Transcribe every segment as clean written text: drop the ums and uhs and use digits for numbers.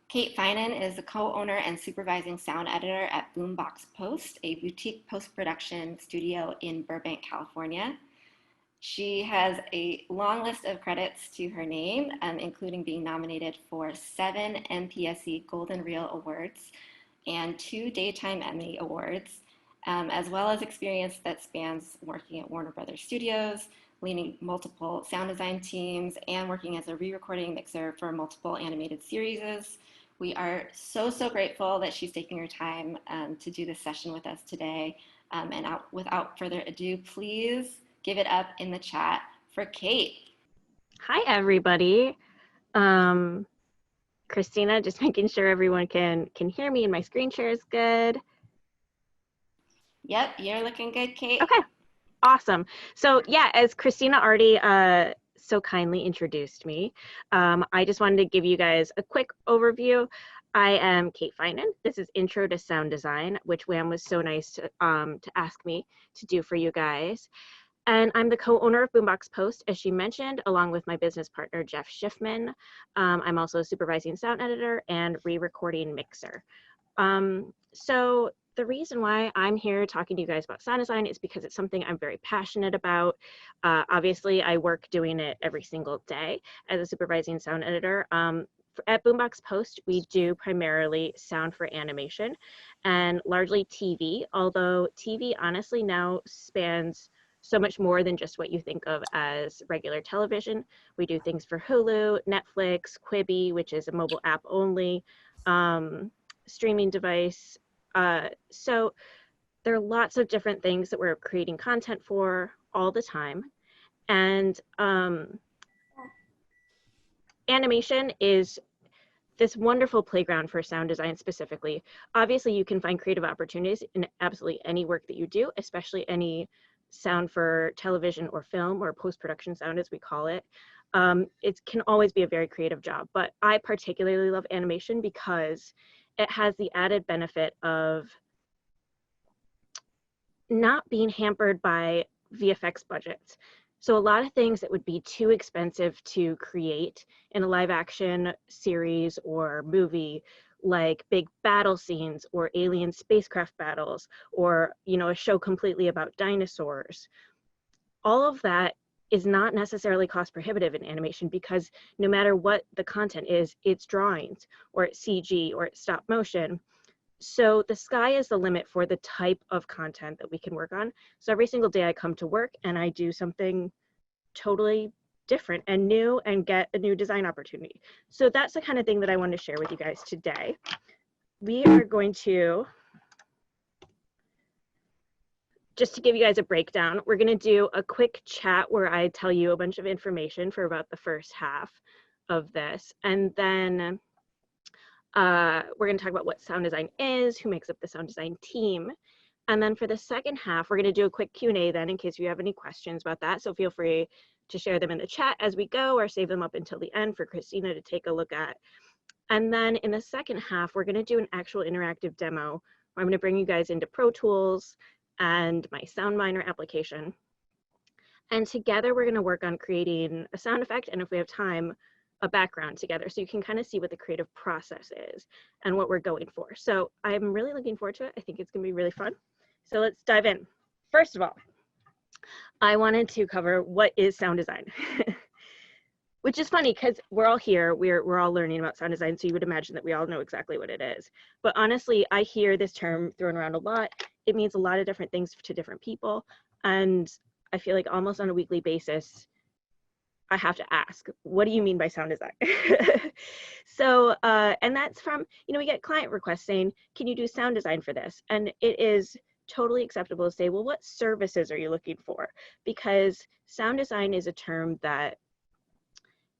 Kate Finan is the co-owner and supervising sound editor at Boombox Post, a boutique post-production studio in Burbank, California. She has a long list of credits to her name, including being nominated for 7 MPSC Golden Reel Awards and 2 Daytime Emmy Awards, as well as experience that spans working at Warner Brothers Studios, leading multiple sound design teams, and working as a re-recording mixer for multiple animated series. We are so grateful that she's taking her time to do this session with us today. Without further ado, please give it up in the chat for Kate. Hi, everybody. Christina, just making sure everyone can hear me and my screen share is good. Yep, you're looking good, Kate. Okay, awesome. So yeah, as Christina already so kindly introduced me, I just wanted to give you guys a quick overview. I am Kate Finan. This is Intro to Sound Design, which WAM was so nice to ask me to do for you guys. And I'm the co-owner of Boombox Post, as she mentioned, along with my business partner, Jeff Shiffman. I'm also a supervising sound editor and re-recording mixer. So the reason why I'm here talking to you guys about sound design is because it's something I'm very passionate about. Obviously, I work doing it every single day as a supervising sound editor. At Boombox Post, we do primarily sound for animation and largely TV, although TV honestly now spans so much more than just what you think of as regular television. We do things for Hulu, Netflix, Quibi, which is a mobile app only streaming device. So there are lots of different things that we're creating content for all the time. And animation is this wonderful playground for sound design specifically. Obviously, you can find creative opportunities in absolutely any work that you do, especially any sound for television or film or post-production sound, as we call it. It can always be a very creative job, but I particularly love animation because it has the added benefit of not being hampered by VFX budgets. So a lot of things that would be too expensive to create in a live action series or movie, like big battle scenes or alien spacecraft battles, or a show completely about dinosaurs. All of that is not necessarily cost prohibitive in animation because no matter what the content is, it's drawings or it's CG or it's stop motion. So the sky is the limit for the type of content that we can work on. So every single day I come to work and I do something totally different and new and get a new design opportunity. So that's the kind of thing that I want to share with you guys today. We are going to, just to give you guys a breakdown, we're going to do a quick chat where I tell you a bunch of information for about the first half of this. And then we're going to talk about what sound design is, who makes up the sound design team. And then for the second half, we're going to do a quick Q&A then in case you have any questions about that. So feel free to share them in the chat as we go or save them up until the end for Christina to take a look at. And then in the second half, we're going to do an actual interactive demo where I'm going to bring you guys into Pro Tools and my SoundMiner application. And together we're going to work on creating a sound effect, and if we have time, a background together, so you can kind of see what the creative process is and what we're going for. So I'm really looking forward to it. I think it's going to be really fun. So let's dive in. First of all, I wanted to cover what is sound design, which is funny because we're all here, we're all learning about sound design, so you would imagine that we all know exactly what it is. But honestly, I hear this term thrown around a lot. It means a lot of different things to different people, and I feel like almost on a weekly basis, I have to ask, what do you mean by sound design? So, and that's from, we get client requests saying, can you do sound design for this? And it is totally acceptable to say, well, what services are you looking for? Because sound design is a term that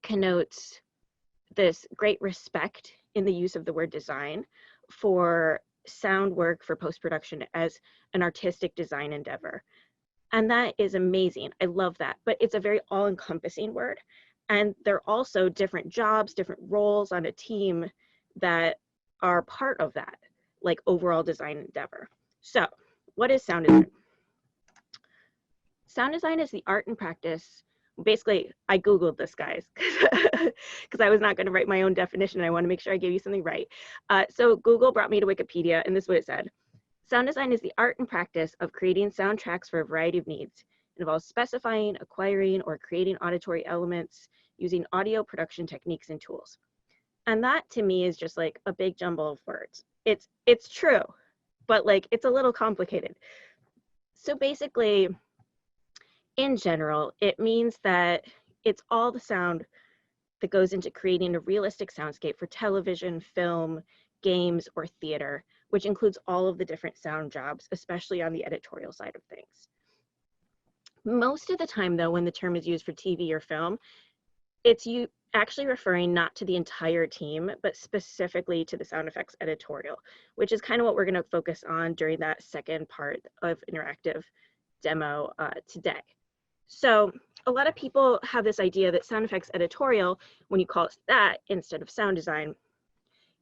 connotes this great respect in the use of the word design for sound work for post-production as an artistic design endeavor. And that is amazing. I love that. But it's a very all-encompassing word. And there are also different jobs, different roles on a team that are part of that, like overall design endeavor. So what is sound design? Sound design is the art and practice Basically, I Googled this, guys, because I was not going to write my own definition. I want to make sure I gave you something right. So Google brought me to Wikipedia, and this is what it said. Sound design is the art and practice of creating soundtracks for a variety of needs. It involves specifying, acquiring, or creating auditory elements using audio production techniques and tools. And that to me is just like a big jumble of words. It's true, but like it's a little complicated. So basically, in general, it means that it's all the sound that goes into creating a realistic soundscape for television, film, games, or theater, which includes all of the different sound jobs, especially on the editorial side of things. Most of the time, though, when the term is used for TV or film, it's you actually referring not to the entire team, but specifically to the sound effects editorial, which is kind of what we're going to focus on during that second part of interactive demo today. So a lot of people have this idea that sound effects editorial, when you call it that instead of sound design,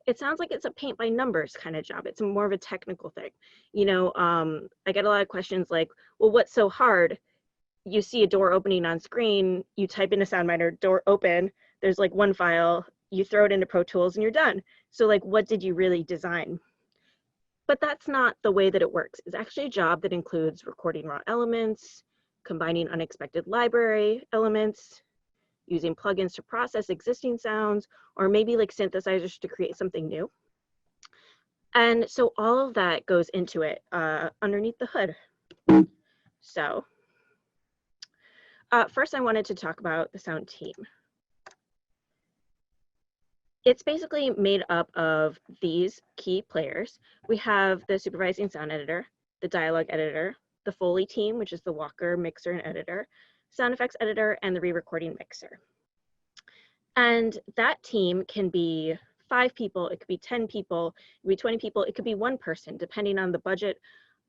it sounds like it's a paint by numbers kind of job. It's more of a technical thing. You know, I get a lot of questions like, well, what's so hard? You see a door opening on screen, you type in a SoundMiner, door open, there's like one file, you throw it into Pro Tools and you're done. So like, what did you really design? But that's not the way that it works. It's actually a job that includes recording raw elements, combining unexpected library elements, using plugins to process existing sounds, or maybe like synthesizers to create something new. And so all of that goes into it underneath the hood. So first I wanted to talk about the sound team. It's basically made up of these key players. We have the supervising sound editor, the dialogue editor, the Foley team, which is the walker, mixer, and editor, sound effects editor, and the re-recording mixer. And that team can be 5 people, it could be 10 people, it could be 20 people, it could be 1 person, depending on the budget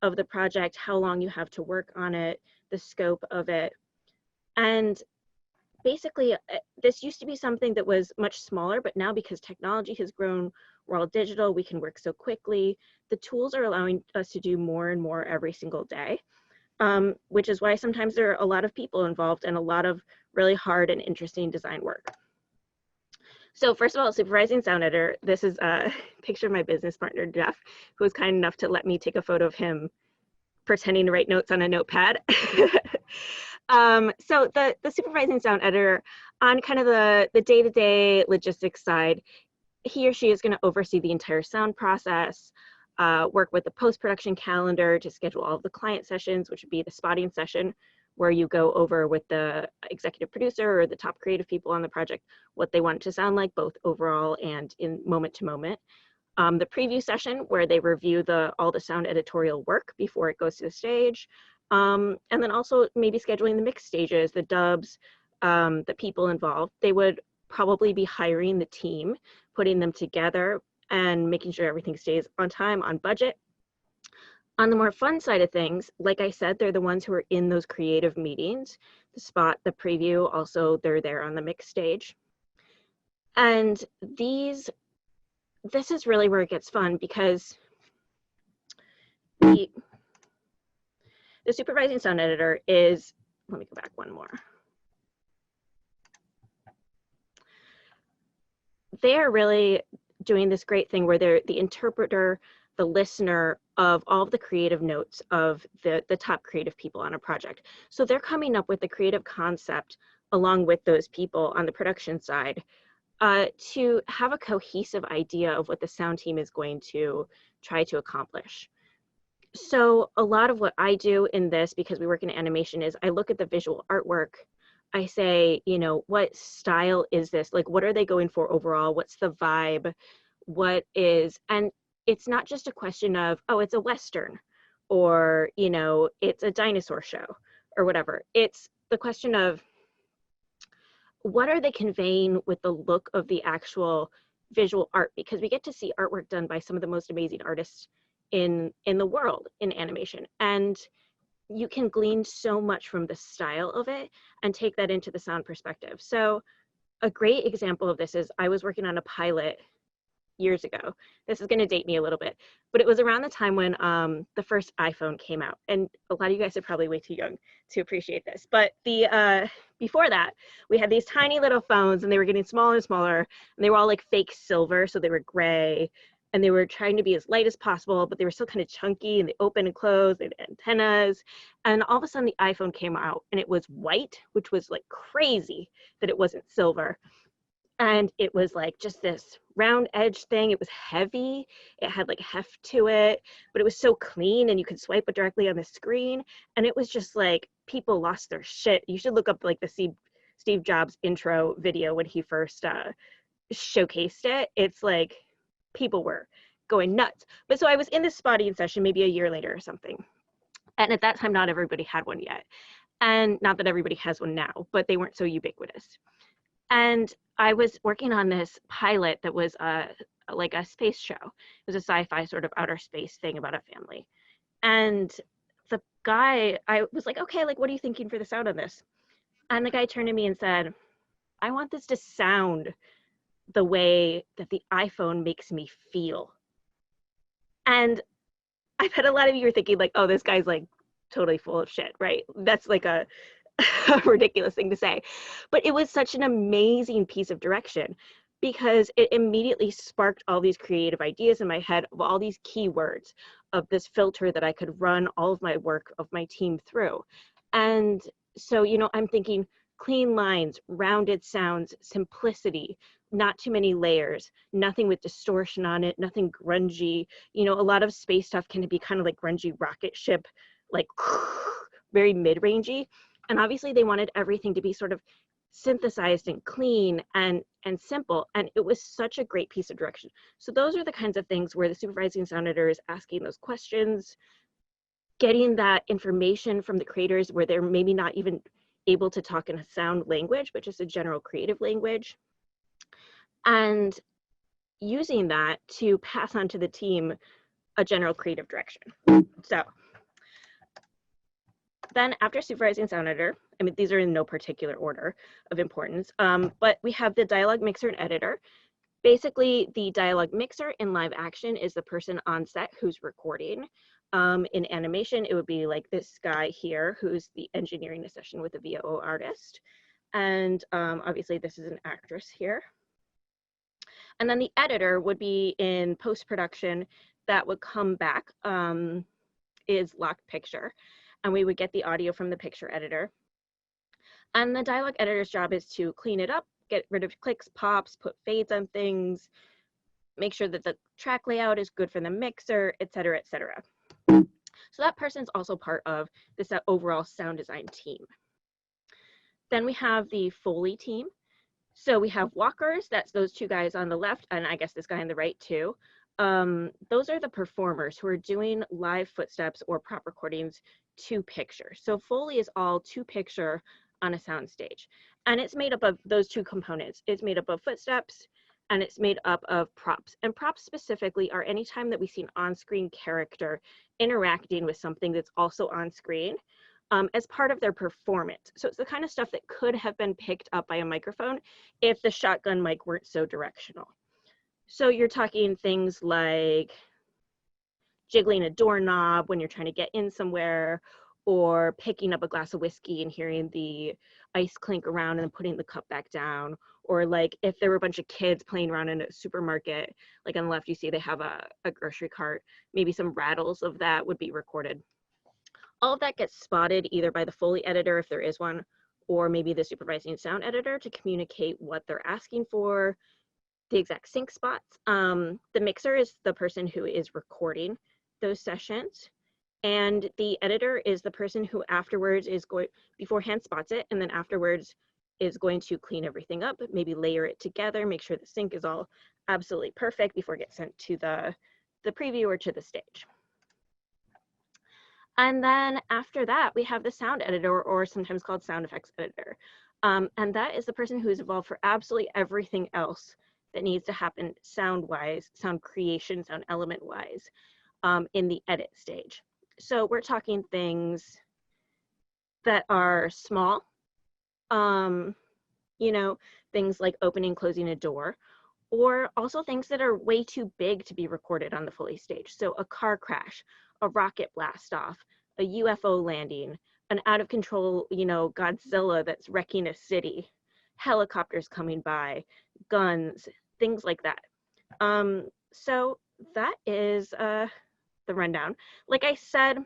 of the project, how long you have to work on it, the scope of it. And basically, this used to be something that was much smaller, but now because technology has grown, we're all digital, we can work so quickly. The tools are allowing us to do more and more every single day, which is why sometimes there are a lot of people involved and a lot of really hard and interesting design work. So first of all, supervising sound editor, this is a picture of my business partner, Jeff, who was kind enough to let me take a photo of him pretending to write notes on a notepad. So the supervising sound editor, on kind of the day-to-day logistics side, he or she is going to oversee the entire sound process, work with the post-production calendar to schedule all of the client sessions, which would be the spotting session, where you go over with the executive producer or the top creative people on the project what they want it to sound like, both overall and in moment to moment. The preview session, where they review all the sound editorial work before it goes to the stage. And then also maybe scheduling the mix stages, the dubs, the people involved. They would probably be hiring the team, putting them together, and making sure everything stays on time, on budget. On the more fun side of things, like I said, they're the ones who are in those creative meetings, the spot, the preview, also they're there on the mix stage. And this is really where it gets fun, because the supervising sound editor is, let me go back one more. They are really doing this great thing where they're the interpreter, the listener of all of the creative notes of the top creative people on a project. So they're coming up with the creative concept along with those people on the production side to have a cohesive idea of what the sound team is going to try to accomplish. So a lot of what I do in this, because we work in animation, is I look at the visual artwork. I say, you know, what style is this? Like, what are they going for overall? What's the vibe? What is, and it's not just a question of, oh, it's a Western, or, you know, it's a dinosaur show or whatever. It's the question of, what are they conveying with the look of the actual visual art? Because we get to see artwork done by some of the most amazing artists in the world in animation. And you can glean so much from the style of it and take that into the sound perspective. So a great example of this is I was working on a pilot years ago. This is going to date me a little bit, but it was around the time when the first iPhone came out, and a lot of you guys are probably way too young to appreciate this. But the before that, we had these tiny little phones, and they were getting smaller and smaller, and they were all like fake silver, so they were gray, and they were trying to be as light as possible, but they were still kind of chunky, and they open and close, they had antennas, and all of a sudden the iPhone came out, and it was white, which was like crazy that it wasn't silver. And it was like just this round edge thing. It was heavy. It had like heft to it, but it was so clean and you could swipe it directly on the screen. And it was just like people lost their shit. You should look up like the Steve Jobs intro video when he first showcased it. It's like people were going nuts. But so I was in this spotting session maybe a year later or something. And at that time, not everybody had one yet. And not that everybody has one now, but they weren't so ubiquitous. And I was working on this pilot that was like a space show. It was a sci-fi sort of outer space thing about a family. And the guy, I was like, okay, like, what are you thinking for the sound on this? And the guy turned to me and said, I want this to sound the way that the iPhone makes me feel. And I bet a lot of you are thinking like, oh, this guy's like totally full of shit, right? That's like a ridiculous thing to say, but it was such an amazing piece of direction because it immediately sparked all these creative ideas in my head of all these keywords of this filter that I could run all of my work of my team through. And so, you know, I'm thinking clean lines, rounded sounds, simplicity, not too many layers, nothing with distortion on it, nothing grungy. You know, a lot of space stuff can be kind of like grungy rocket ship, like very mid-rangey. And obviously they wanted everything to be sort of synthesized and clean and simple. And it was such a great piece of direction. So those are the kinds of things where the supervising sound editor is asking those questions, getting that information from the creators where they're maybe not even able to talk in a sound language, but just a general creative language. And using that to pass on to the team a general creative direction. So then after supervising sound editor, I mean, these are in no particular order of importance, but we have the dialogue mixer and editor. Basically, the dialogue mixer in live action is the person on set who's recording. In animation, it would be like this guy here, who's the engineering session with the VO artist. And obviously this is an actress here. And then the editor would be in post-production that would come back, is locked picture. And we would get the audio from the picture editor. And the dialogue editor's job is to clean it up, get rid of clicks, pops, put fades on things, make sure that the track layout is good for the mixer, et cetera, et cetera. So that person's also part of this overall sound design team. Then we have the Foley team. So we have walkers, that's those two guys on the left, and I guess this guy on the right too. Those are the performers who are doing live footsteps or prop recordings to picture. So Foley is all to picture on a sound stage. And it's made up of those two components. It's made up of footsteps and it's made up of props. And props specifically are any time that we see an on-screen character interacting with something that's also on screen as part of their performance. So it's the kind of stuff that could have been picked up by a microphone if the shotgun mic weren't so directional. So you're talking things like jiggling a doorknob when you're trying to get in somewhere, or picking up a glass of whiskey and hearing the ice clink around and then putting the cup back down, or like if there were a bunch of kids playing around in a supermarket, like on the left you see they have a grocery cart, maybe some rattles of that would be recorded. All of that gets spotted either by the Foley editor if there is one, or maybe the supervising sound editor to communicate what they're asking for, the exact sync spots. The mixer is the person who is recording those sessions. And the editor is the person who afterwards is going, beforehand spots it, and then afterwards is going to clean everything up, maybe layer it together, make sure the sync is all absolutely perfect before it gets sent to the preview or to the stage. And then after that, we have the sound editor, or sometimes called sound effects editor. And that is the person who is involved for absolutely everything else that needs to happen sound-wise, sound creation, sound element-wise in the edit stage. So we're talking things that are small, you know, things like opening, closing a door, or also things that are way too big to be recorded on the Foley stage. So a car crash, a rocket blast off, a UFO landing, an out of control, Godzilla that's wrecking a city, helicopters coming by, guns, things like that. So that is the rundown. Like I said,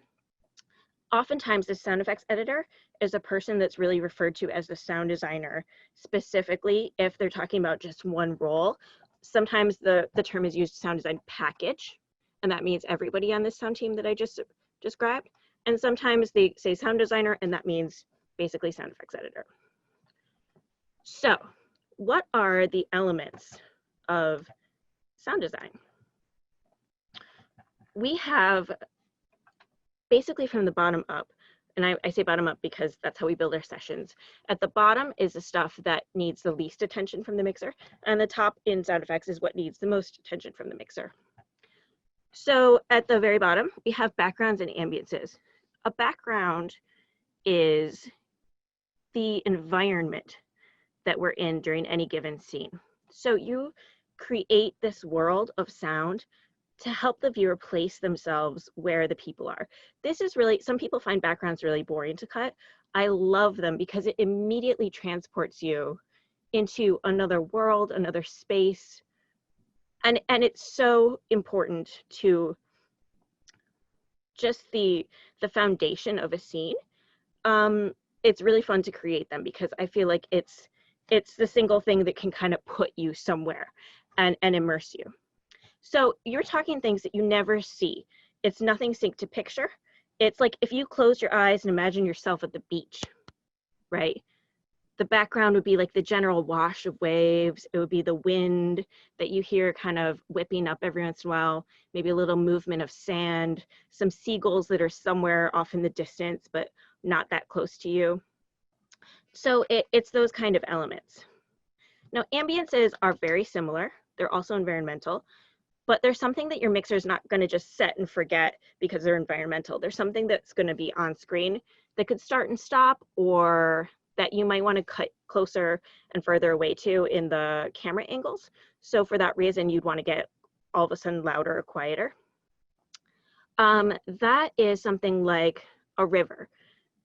oftentimes the sound effects editor is a person that's really referred to as the sound designer, specifically if they're talking about just one role. Sometimes the term is used sound design package, and that means everybody on this sound team that I just described. And sometimes they say sound designer, and that means basically sound effects editor. So what are the elements of sound design? We have basically from the bottom up, and I say bottom up because that's how we build our sessions. At the bottom is the stuff that needs the least attention from the mixer, and the top in sound effects is what needs the most attention from the mixer. So at the very bottom, we have backgrounds and ambiances. A background is the environment that we're in during any given scene. So you create this world of sound to help the viewer place themselves where the people are. This is really, some people find backgrounds really boring to cut. I love them because it immediately transports you into another world, another space. And it's so important to just the foundation of a scene. It's really fun to create them because I feel like it's the single thing that can kind of put you somewhere and immerse you. So you're talking things that you never see. It's nothing synced to picture. It's like if you close your eyes and imagine yourself at the beach, right? The background would be like the general wash of waves. It would be the wind that you hear kind of whipping up every once in a while, maybe a little movement of sand, some seagulls that are somewhere off in the distance, but not that close to you. So it's those kind of elements. Now, ambiances are very similar. They're also environmental. But there's something that your mixer is not going to just set and forget because they're environmental. There's something that's going to be on screen that could start and stop, or that you might want to cut closer and further away to in the camera angles. So for that reason, you'd want to get all of a sudden louder or quieter. That is something like a river.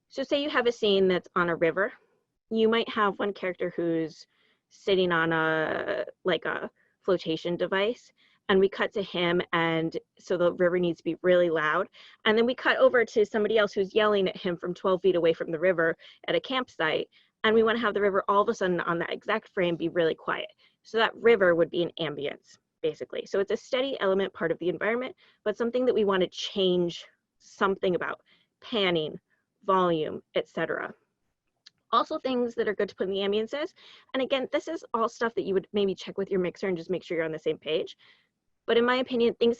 So say you have a scene that's on a river. You might have one character who's sitting on a flotation device, and we cut to him, and so the river needs to be really loud. And then we cut over to somebody else who's yelling at him from 12 feet away from the river at a campsite, and we want to have the river all of a sudden on that exact frame be really quiet. So that river would be an ambience, basically. So it's a steady element part of the environment, but something that we want to change something about: panning, volume, etc. Also things that are good to put in the ambiances. And again, this is all stuff that you would maybe check with your mixer and just make sure you're on the same page. But in my opinion, things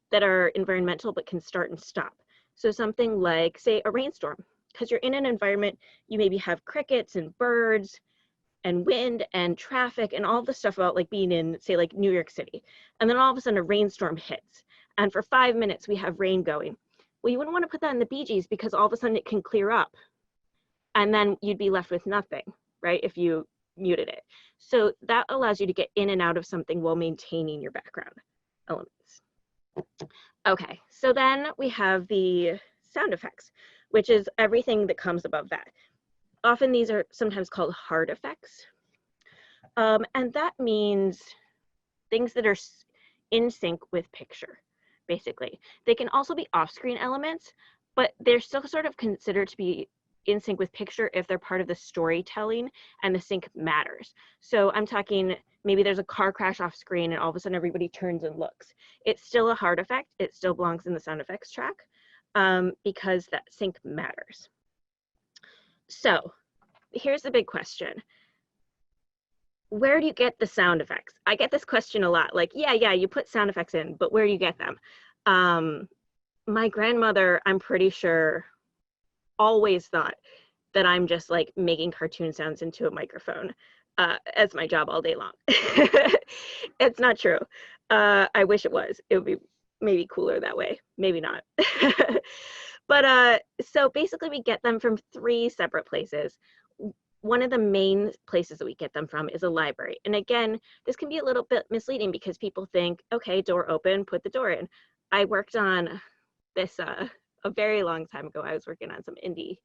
that are environmental but can start and stop. So something like, say, a rainstorm, because you're in an environment, you maybe have crickets and birds and wind and traffic and all the stuff about like being in, say, like New York City. And then all of a sudden a rainstorm hits. And for 5 minutes we have rain going. Well, you wouldn't want to put that in the Bee Gees because all of a sudden it can clear up. And then you'd be left with nothing, right, if you muted it. So that allows you to get in and out of something while maintaining your background elements. Okay, so then we have the sound effects, which is everything that comes above that. Often these are sometimes called hard effects. And that means things that are in sync with picture, basically. They can also be off-screen elements, but they're still sort of considered to be in sync with picture if they're part of the storytelling and the sync matters. So I'm talking, maybe there's a car crash off screen and all of a sudden everybody turns and looks. It's still a hard effect. It still belongs in the sound effects track because that sync matters. So here's the big question. Where do you get the sound effects? I get this question a lot, like, yeah, you put sound effects in, but where do you get them? My grandmother, I'm pretty sure, always thought that I'm just like making cartoon sounds into a microphone as my job all day long. It's not true. I wish it was. It would be maybe cooler that way. Maybe not. But so basically we get them from 3 separate places. one of the main places that we get them from is a library. And again, this can be a little bit misleading because people think, okay, door open, put the door in. I worked on this a very long time ago. I was working on some indie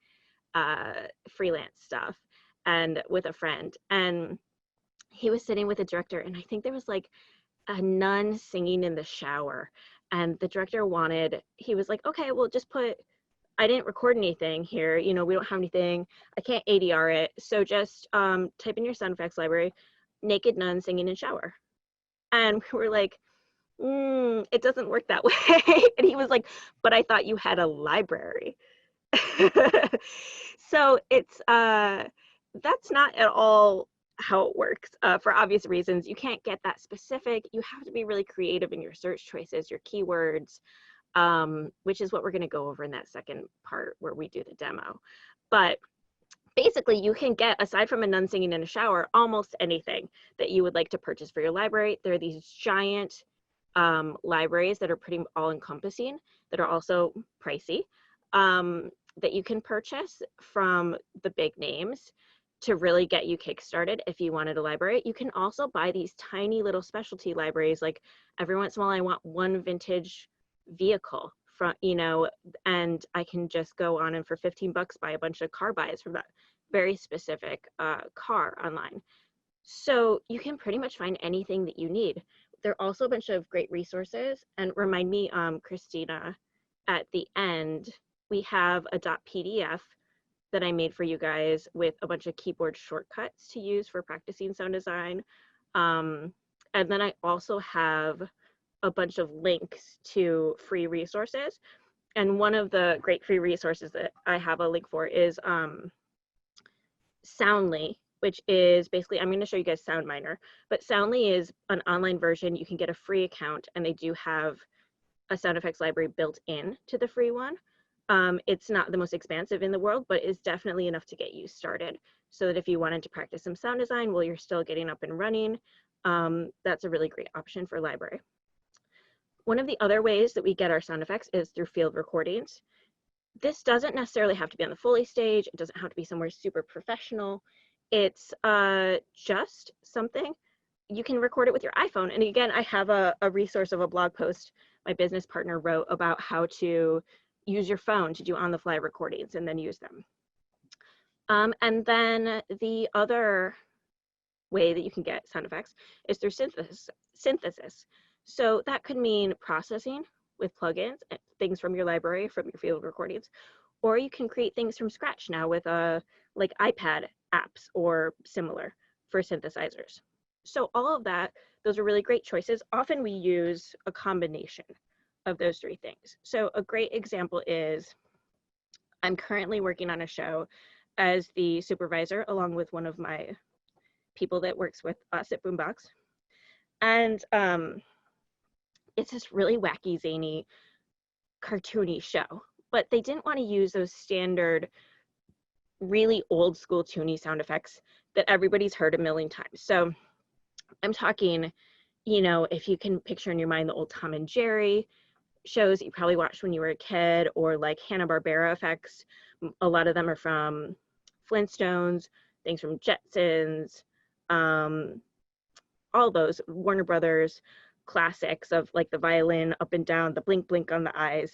freelance stuff and with a friend, and he was sitting with a director, and I think there was like a nun singing in the shower, and the director he was like, okay, well, just I didn't record anything here, we don't have anything, I can't ADR it, so just type in your sound effects library, naked nun singing in shower. And we were like, it doesn't work that way. And he was like, but I thought you had a library. So it's that's not at all how it works, for obvious reasons. You can't get that specific. You have to be really creative in your search choices, your keywords, which is what we're going to go over in that second part where we do the demo. But basically, you can get, aside from a nun singing in a shower, almost anything that you would like to purchase for your library. There are these giant libraries that are pretty all-encompassing, that are also pricey, that you can purchase from the big names to really get you kickstarted if you wanted a library. You can also buy these tiny little specialty libraries. Like every once in a while, I want one vintage vehicle from, and I can just go on and for 15 bucks buy a bunch of car buys from that very specific car online. So you can pretty much find anything that you need. There are also a bunch of great resources, and remind me, Christina, at the end, we have a .pdf that I made for you guys with a bunch of keyboard shortcuts to use for practicing sound design. And then I also have a bunch of links to free resources. And one of the great free resources that I have a link for is Soundly, which is basically, I'm going to show you guys SoundMiner, but Soundly is an online version. You can get a free account, and they do have a sound effects library built in to the free one. It's not the most expansive in the world, but it's definitely enough to get you started, so that if you wanted to practice some sound design while you're still getting up and running, that's a really great option for library. One of the other ways that we get our sound effects is through field recordings. This doesn't necessarily have to be on the Foley stage. It doesn't have to be somewhere super professional. It's just something. You can record it with your iPhone. And again, I have a resource of a blog post my business partner wrote about how to use your phone to do on-the-fly recordings and then use them. And then the other way that you can get sound effects is through synthesis. So that could mean processing with plugins, things from your library, from your field recordings, or you can create things from scratch now with like iPad apps or similar for synthesizers. So all of that, those are really great choices. Often we use a combination of those three things. So a great example is, I'm currently working on a show as the supervisor along with one of my people that works with us at Boombox. And it's this really wacky, zany, cartoony show, but they didn't want to use those standard, really old school toony sound effects that everybody's heard a million times. So I'm talking, if you can picture in your mind the old Tom and Jerry shows that you probably watched when you were a kid, or like Hanna-Barbera effects. A lot of them are from Flintstones, things from Jetsons, all those Warner Brothers classics of like the violin up and down, the blink blink on the eyes.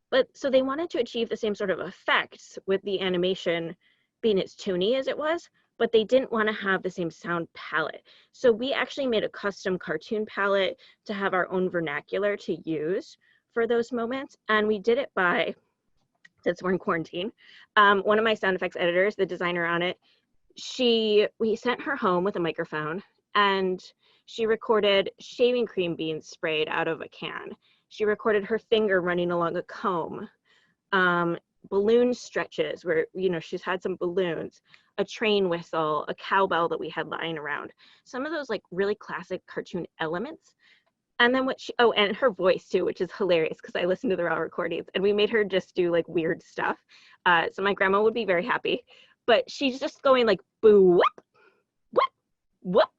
But so they wanted to achieve the same sort of effects with the animation being as toony as it was, but they didn't want to have the same sound palette. So we actually made a custom cartoon palette to have our own vernacular to use for those moments. And we did it by, since we're in quarantine, one of my sound effects editors, the designer on it, we sent her home with a microphone, and she recorded shaving cream being sprayed out of a can. She recorded her finger running along a comb, balloon stretches where, she's had some balloons, a train whistle, a cowbell that we had lying around. Some of those like really classic cartoon elements. And then and her voice too, which is hilarious because I listened to the raw recordings and we made her just do like weird stuff. So my grandma would be very happy, but she's just going like boo, whoop, whoop, whoop.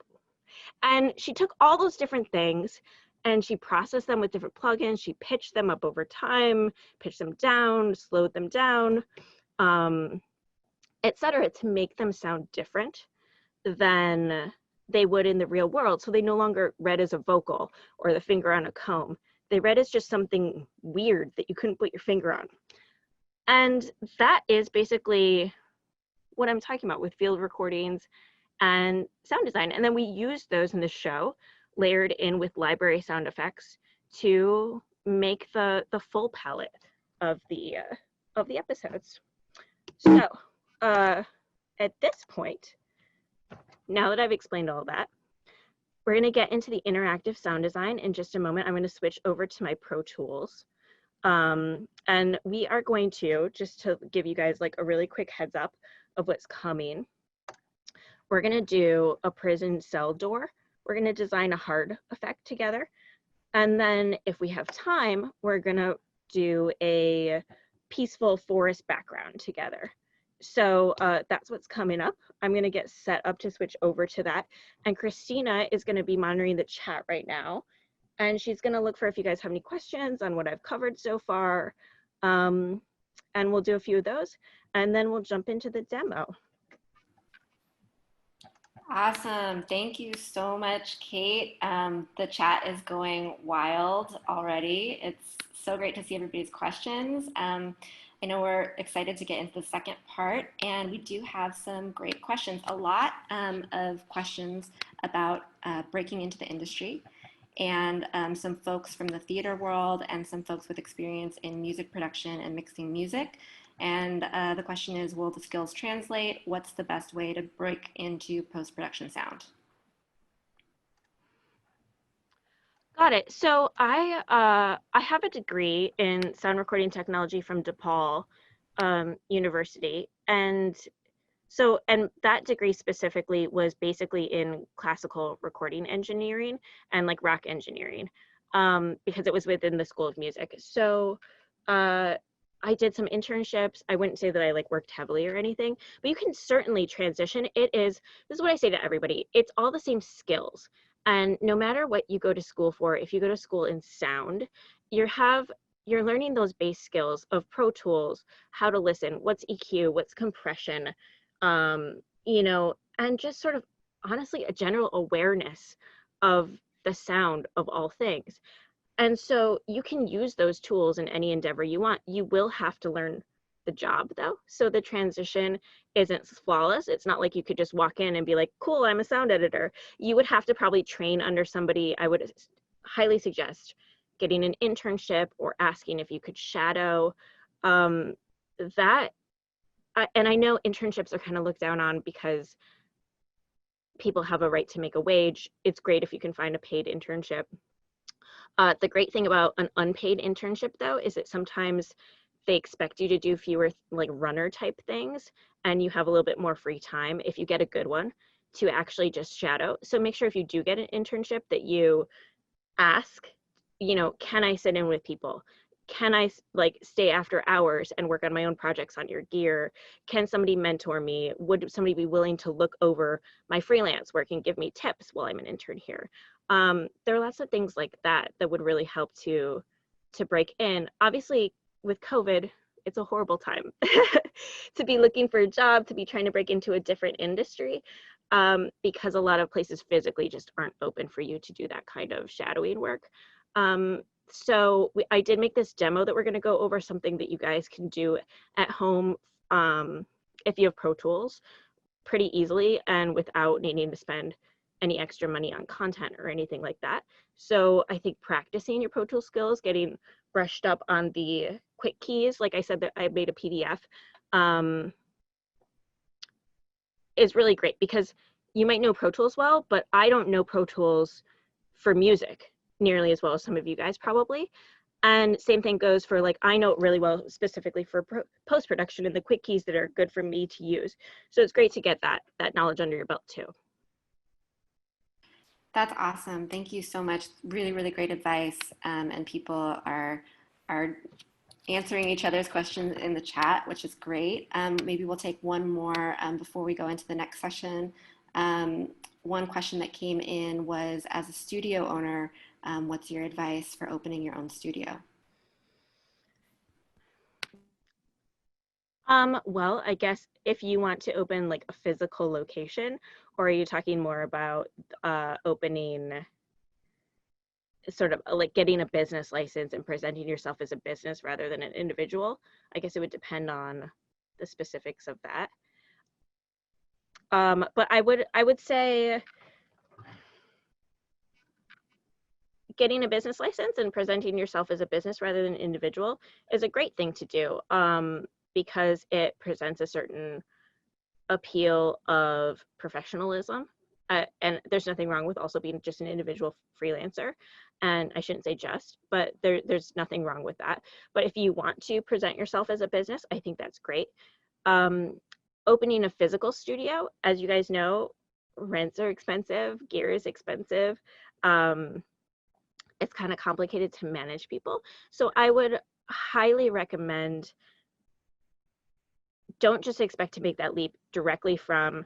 And she took all those different things and she processed them with different plugins. She pitched them up over time, pitched them down, slowed them down. etc., to make them sound different than they would in the real world. So they no longer read as a vocal or the finger on a comb. They read as just something weird that you couldn't put your finger on. And that is basically what I'm talking about with field recordings and sound design. And then we use those in the show, layered in with library sound effects to make the full palette of the episodes. So at this point, now that I've explained all that, we're going to get into the interactive sound design in just a moment. I'm going to switch over to my Pro Tools. And we are going to, just to give you guys like a really quick heads up of what's coming, we're going to do a prison cell door. We're going to design a hard effect together. And then if we have time, we're going to do a peaceful forest background together. So that's what's coming up. I'm going to get set up to switch over to that. And Christina is going to be monitoring the chat right now. And she's going to look for if you guys have any questions on what I've covered so far. And we'll do a few of those. And then we'll jump into the demo. Awesome. Thank you so much, Kate. The chat is going wild already. It's so great to see everybody's questions. I know we're excited to get into the second part, and we do have some great questions. A lot of questions about breaking into the industry, and some folks from the theater world and some folks with experience in music production and mixing music. And the question is, will the skills translate? What's the best way to break into post-production sound? Got it. So I have a degree in sound recording technology from DePaul University, and that degree specifically was basically in classical recording engineering and like rock engineering, because it was within the School of Music. So I did some internships. I wouldn't say that I like worked heavily or anything, but you can certainly transition. This is what I say to everybody. It's all the same skills. And no matter what you go to school for, if you go to school in sound, you're learning those base skills of Pro Tools, how to listen, what's EQ, what's compression, you know, and just sort of honestly a general awareness of the sound of all things. And so you can use those tools in any endeavor you want. You will have to learn the job though. So the transition isn't flawless. It's not like you could just walk in and be like, cool, I'm a sound editor. You would have to probably train under somebody. I would highly suggest getting an internship or asking if you could shadow. And I know internships are kind of looked down on because people have a right to make a wage. It's great if you can find a paid internship. The great thing about an unpaid internship, though, is that sometimes they expect you to do fewer like runner type things, and you have a little bit more free time if you get a good one to actually just shadow. So make sure if you do get an internship that you ask, you know, can I sit in with people? Can I like stay after hours and work on my own projects on your gear? Can somebody mentor me? Would somebody be willing to look over my freelance work and give me tips while I'm an intern here? There are lots of things like that that would really help to break in. Obviously, with COVID, it's a horrible time to be looking for a job, to be trying to break into a different industry, because a lot of places physically just aren't open for you to do that kind of shadowing work. I did make this demo that we're going to go over, something that you guys can do at home if you have Pro Tools pretty easily and without needing to spend any extra money on content or anything like that. So I think practicing your Pro Tools skills, getting brushed up on the quick keys, like I said that I made a PDF, is really great, because you might know Pro Tools well, but I don't know Pro Tools for music nearly as well as some of you guys probably. And same thing goes for, like, I know it really well specifically for post-production and the quick keys that are good for me to use. So it's great to get that knowledge under your belt too. That's awesome. Thank you so much. Really, really great advice. And people are answering each other's questions in the chat, which is great. Maybe we'll take one more before we go into the next session. One question that came in was, as a studio owner, what's your advice for opening your own studio? Well, I guess if you want to open like a physical location, or are you talking more about opening sort of like getting a business license and presenting yourself as a business rather than an individual? I guess it would depend on the specifics of that. But I would say getting a business license and presenting yourself as a business rather than an individual is a great thing to do, because it presents a certain appeal of professionalism. And there's nothing wrong with also being just an individual freelancer. And I shouldn't say just, but there's nothing wrong with that. But if you want to present yourself as a business, I think that's great. Opening a physical studio, as you guys know, rents are expensive, gear is expensive. It's kind of complicated to manage people. So I would highly recommend, don't just expect to make that leap directly from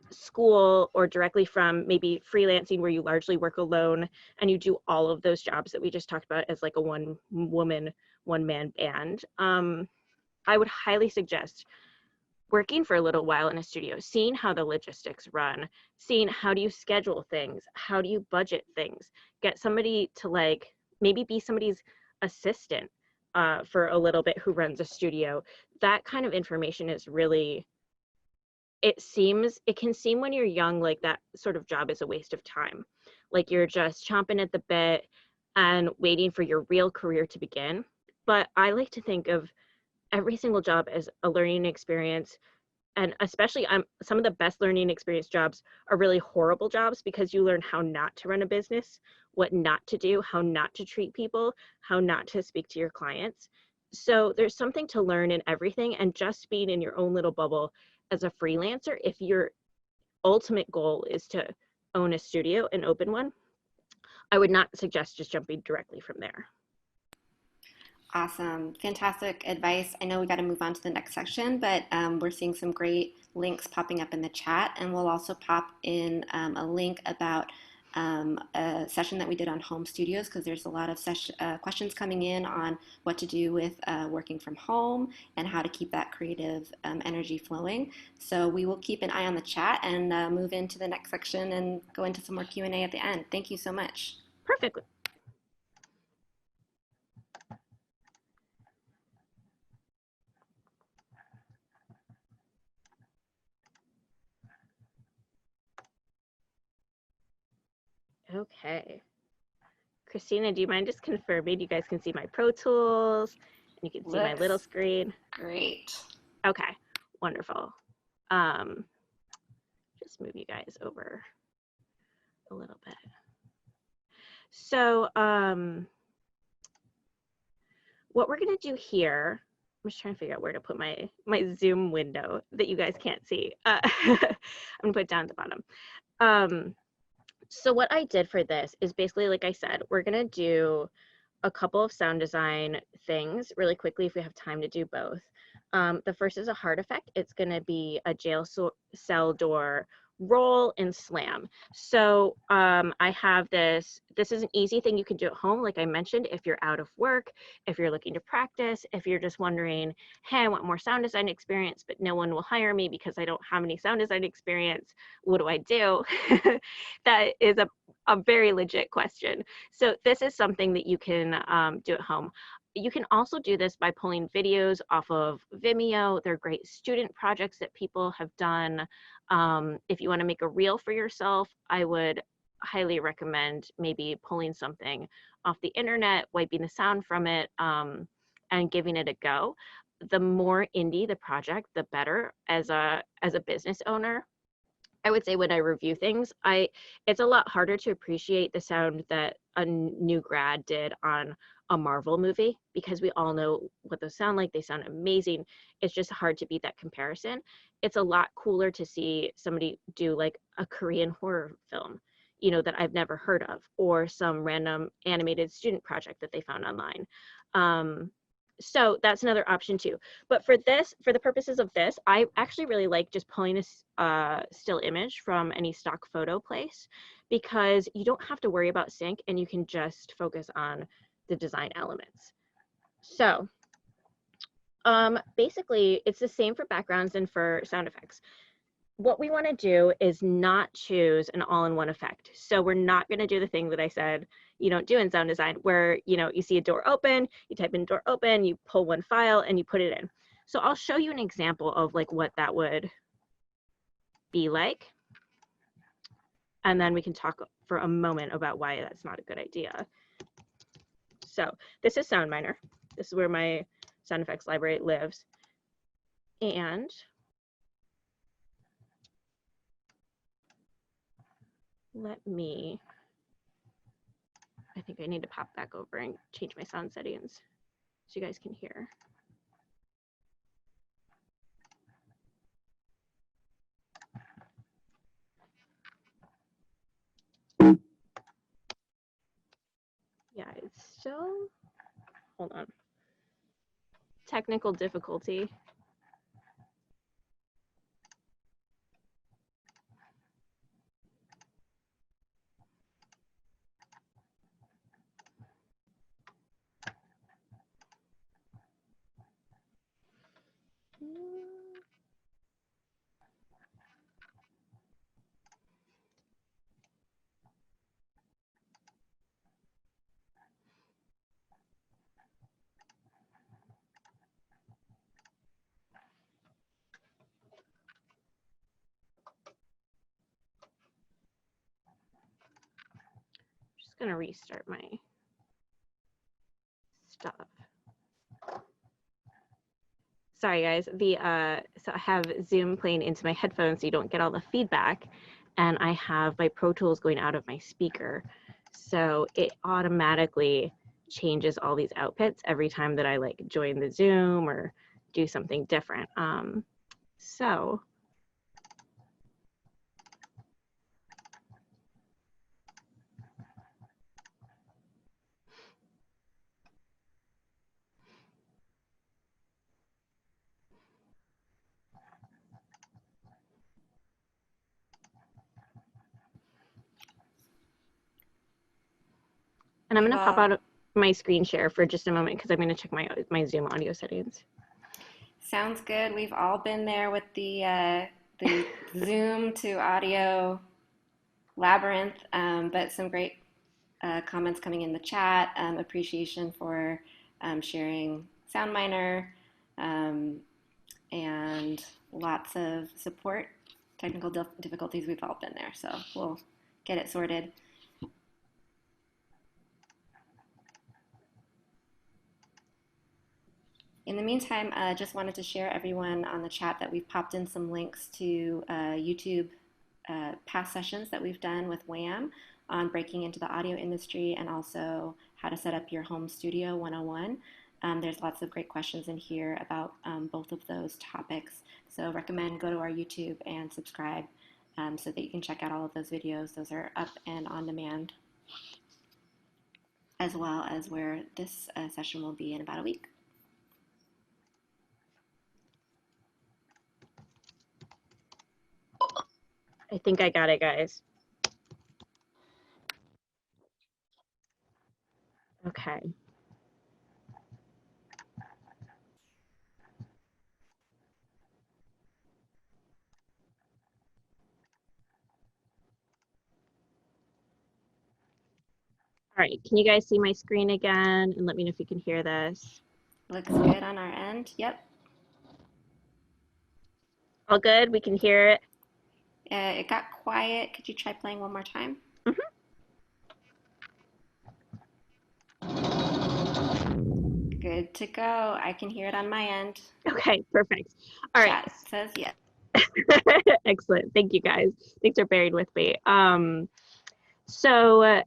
school or directly from maybe freelancing where you largely work alone and you do all of those jobs that we just talked about as like a one woman, one man band. I would highly suggest working for a little while in a studio, seeing how the logistics run, seeing how do you schedule things, how do you budget things, get somebody to like maybe be somebody's assistant for a little bit who runs a studio. That kind of information is really, it can seem when you're young like that sort of job is a waste of time. Like you're just chomping at the bit and waiting for your real career to begin. But I like to think of every single job as a learning experience. And especially some of the best learning experience jobs are really horrible jobs because you learn how not to run a business, what not to do, how not to treat people, how not to speak to your clients. So there's something to learn in everything, and just being in your own little bubble as a freelancer, if your ultimate goal is to own a studio and open one, I would not suggest just jumping directly from there. Awesome. Fantastic advice. I know we got to move on to the next section, but we're seeing some great links popping up in the chat. And we'll also pop in a link about a session that we did on home studios, because there's a lot of questions coming in on what to do with working from home and how to keep that creative energy flowing. So we will keep an eye on the chat and move into the next section and go into some more Q&A at the end. Thank you so much. Perfect. Okay. Christina, do you mind just confirming you guys can see my Pro Tools and you can see my little screen? Great. Okay, wonderful. Just move you guys over a little bit. So what we're gonna do here, I'm just trying to figure out where to put my Zoom window that you guys can't see. I'm gonna put it down at the bottom. So what I did for this is basically, like I said, we're gonna do a couple of sound design things really quickly if we have time to do both. The first is a hard effect. It's gonna be a jail cell door roll and slam. So I have this is an easy thing you can do at home. Like I mentioned, if you're out of work, if you're looking to practice, if you're just wondering, hey, I want more sound design experience, but no one will hire me because I don't have any sound design experience, what do I do? That is a very legit question. So this is something that you can do at home. You can also do this by pulling videos off of Vimeo. They're great student projects that people have done. If you want to make a reel for yourself, I would highly recommend maybe pulling something off the internet, wiping the sound from it, and giving it a go. The more indie the project, the better. As a business owner, I would say when I review things, it's a lot harder to appreciate the sound that a new grad did on a Marvel movie, because we all know what those sound like. They sound amazing. It's just hard to beat that comparison. It's a lot cooler to see somebody do like a Korean horror film, you know, that I've never heard of, or some random animated student project that they found online. So that's another option too. But for the purposes of this, I actually really like just pulling a still image from any stock photo place, because you don't have to worry about sync and you can just focus on the design elements. So Basically, it's the same for backgrounds and for sound effects. What we want to do is not choose an all-in-one effect. So we're not going to do the thing that I said you don't do in sound design, where you see a door open, you type in door open, you pull one file, and you put it in. So I'll show you an example of like what that would be like. And then we can talk for a moment about why that's not a good idea. So this is SoundMiner. This is where my sound effects library lives. And I think I need to pop back over and change my sound settings so you guys can hear. Yeah, it's still, hold on. Technical difficulty. Just gonna restart my stuff. Sorry guys, so I have Zoom playing into my headphones so you don't get all the feedback, and I have my Pro Tools going out of my speaker. So it automatically changes all these outputs every time that I like join the Zoom or do something different. So and I'm gonna pop out of my screen share for just a moment because I'm gonna check my Zoom audio settings. Sounds good. We've all been there with the Zoom to audio labyrinth, but some great comments coming in the chat. Appreciation for sharing SoundMiner, and lots of support. Technical difficulties, we've all been there, so we'll get it sorted. In the meantime, just wanted to share everyone on the chat that we've popped in some links to YouTube past sessions that we've done with WAM on breaking into the audio industry and also how to set up your home studio 101. There's lots of great questions in here about both of those topics. So recommend go to our YouTube and subscribe so that you can check out all of those videos. Those are up and on demand, as well as where this session will be in about a week. I think I got it, guys. Okay. All right, can you guys see my screen again? And let me know if you can hear this. Looks good on our end. Yep. All good? We can hear it? It got quiet. Could you try playing one more time? Mm-hmm. Good to go. I can hear it on my end. Okay, perfect. All right. Chat says yes. Excellent. Thank you guys. Thanks for bearing with me. So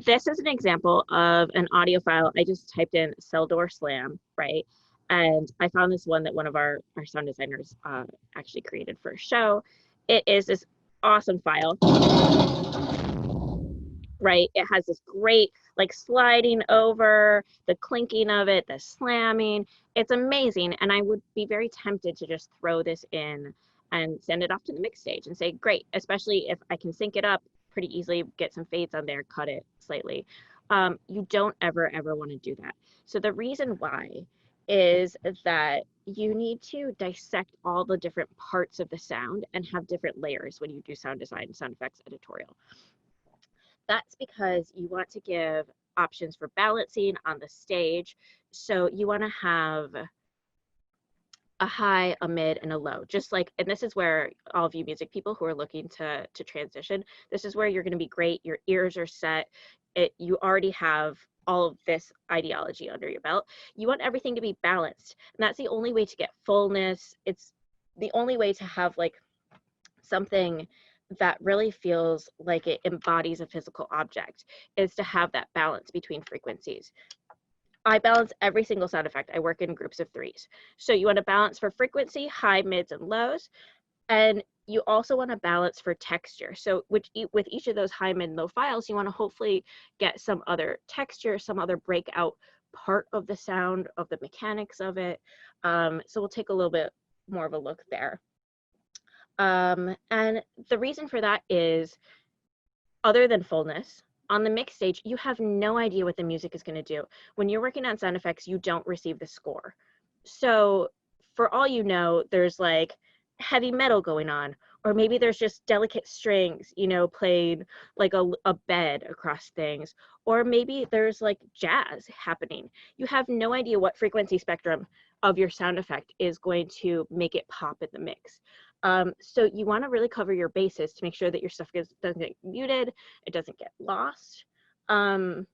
this is an example of an audio file. I just typed in cell door slam, right? And I found this one that one of our sound designers actually created for a show. It is this awesome file, right? It has this great like sliding over, the clinking of it, the slamming. It's amazing. And I would be very tempted to just throw this in and send it off to the mix stage and say, great, especially if I can sync it up pretty easily, get some fades on there, cut it slightly. You don't ever want to do that. So the reason why is that you need to dissect all the different parts of the sound and have different layers when you do sound design, sound effects editorial. That's because you want to give options for balancing on the stage. So you want to have a high, a mid, and a low. Just like, and this is where all of you music people who are looking to transition, this is where you're going to be great. Your ears are set. You already have all of this ideology under your belt. You want everything to be balanced. And that's the only way to get fullness. It's the only way to have like something that really feels like it embodies a physical object, is to have that balance between frequencies. I balance every single sound effect. I work in groups of 3s. So you want to balance for frequency, high, mids, and lows. And you also want to balance for texture. So with each of those high, mid, and low files, you want to hopefully get some other texture, some other breakout part of the sound, of the mechanics of it. So we'll take a little bit more of a look there. And the reason for that is, other than fullness, on the mix stage, you have no idea what the music is going to do. When you're working on sound effects, you don't receive the score. So for all you know, there's like heavy metal going on, or maybe there's just delicate strings, you know, played like a bed across things, or maybe there's like jazz happening. You have no idea what frequency spectrum of your sound effect is going to make it pop in the mix. So you want to really cover your bases to make sure that your stuff doesn't get muted, it doesn't get lost. And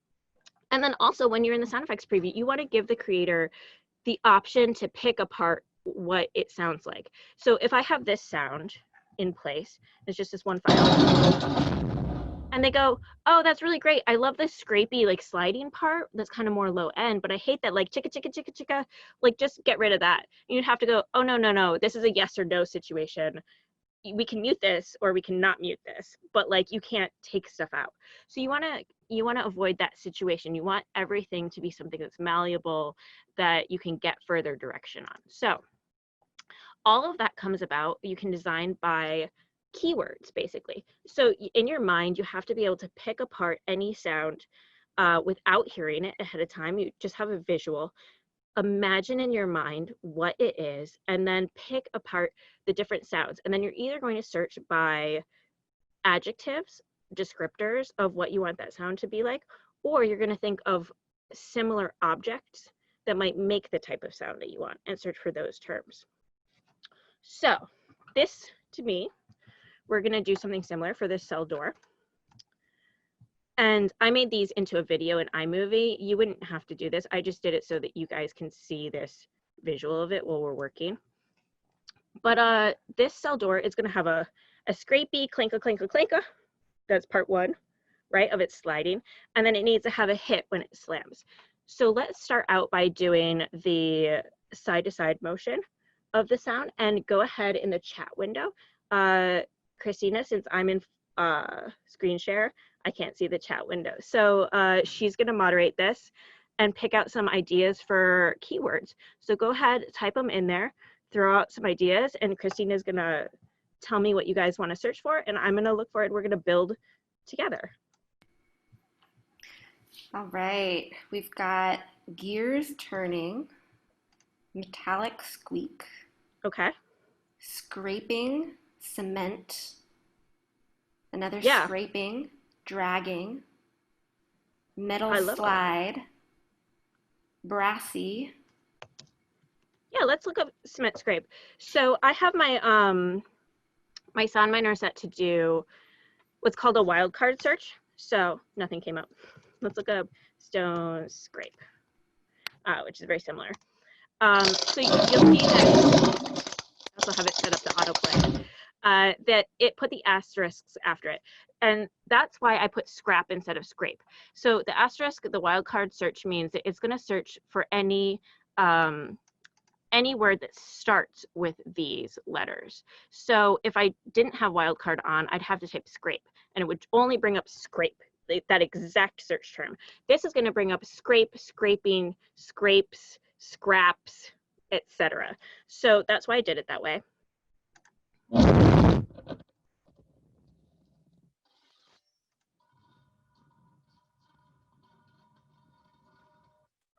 then also when you're in the sound effects preview, you want to give the creator the option to pick apart what it sounds like. So if I have this sound in place, it's just this one file, and they go, oh, that's really great. I love this scrapey, like sliding part that's kind of more low end, but I hate that like chicka, chicka, chicka, chicka, like just get rid of that. You'd have to go, oh, no, no, no, this is a yes or no situation. We can mute this or we cannot mute this, but like you can't take stuff out. So you want to avoid that situation. You want everything to be something that's malleable, that you can get further direction on. So all of that comes about, you can design by keywords, basically. So in your mind, you have to be able to pick apart any sound without hearing it ahead of time. You just have a visual. Imagine in your mind what it is, and then pick apart the different sounds. And then you're either going to search by adjectives, descriptors of what you want that sound to be like, or you're going to think of similar objects that might make the type of sound that you want and search for those terms. So this, to me, we're going to do something similar for this cell door. And I made these into a video in iMovie. You wouldn't have to do this. I just did it so that you guys can see this visual of it while we're working. But this cell door is going to have a scrapey clinka, clinka, clinka. That's part one, right, of it sliding. And then it needs to have a hit when it slams. So let's start out by doing the side-to-side motion of the sound, and go ahead in the chat window. Christina, since I'm in screen share, I can't see the chat window. So she's going to moderate this and pick out some ideas for keywords. So go ahead, type them in there, throw out some ideas, and Christina's going to tell me what you guys want to search for, and I'm going to look for it. We're going to build together. All right, we've got gears turning, metallic squeak. Okay. Scraping, cement, another scraping, dragging, metal slide, brassy. Yeah, let's look up cement scrape. So I have my my sound miner set to do what's called a wildcard search. So nothing came up. Let's look up stone scrape, which is very similar. So you'll see that I also have it set up to autoplay, that it put the asterisks after it. And that's why I put scrap instead of scrape. So the asterisk, the wildcard search, means that it's going to search for any word that starts with these letters. So if I didn't have wildcard on, I'd have to type scrape, and it would only bring up scrape, that exact search term. This is going to bring up scrape, scraping, scrapes, scraps, etc. So that's why I did it that way.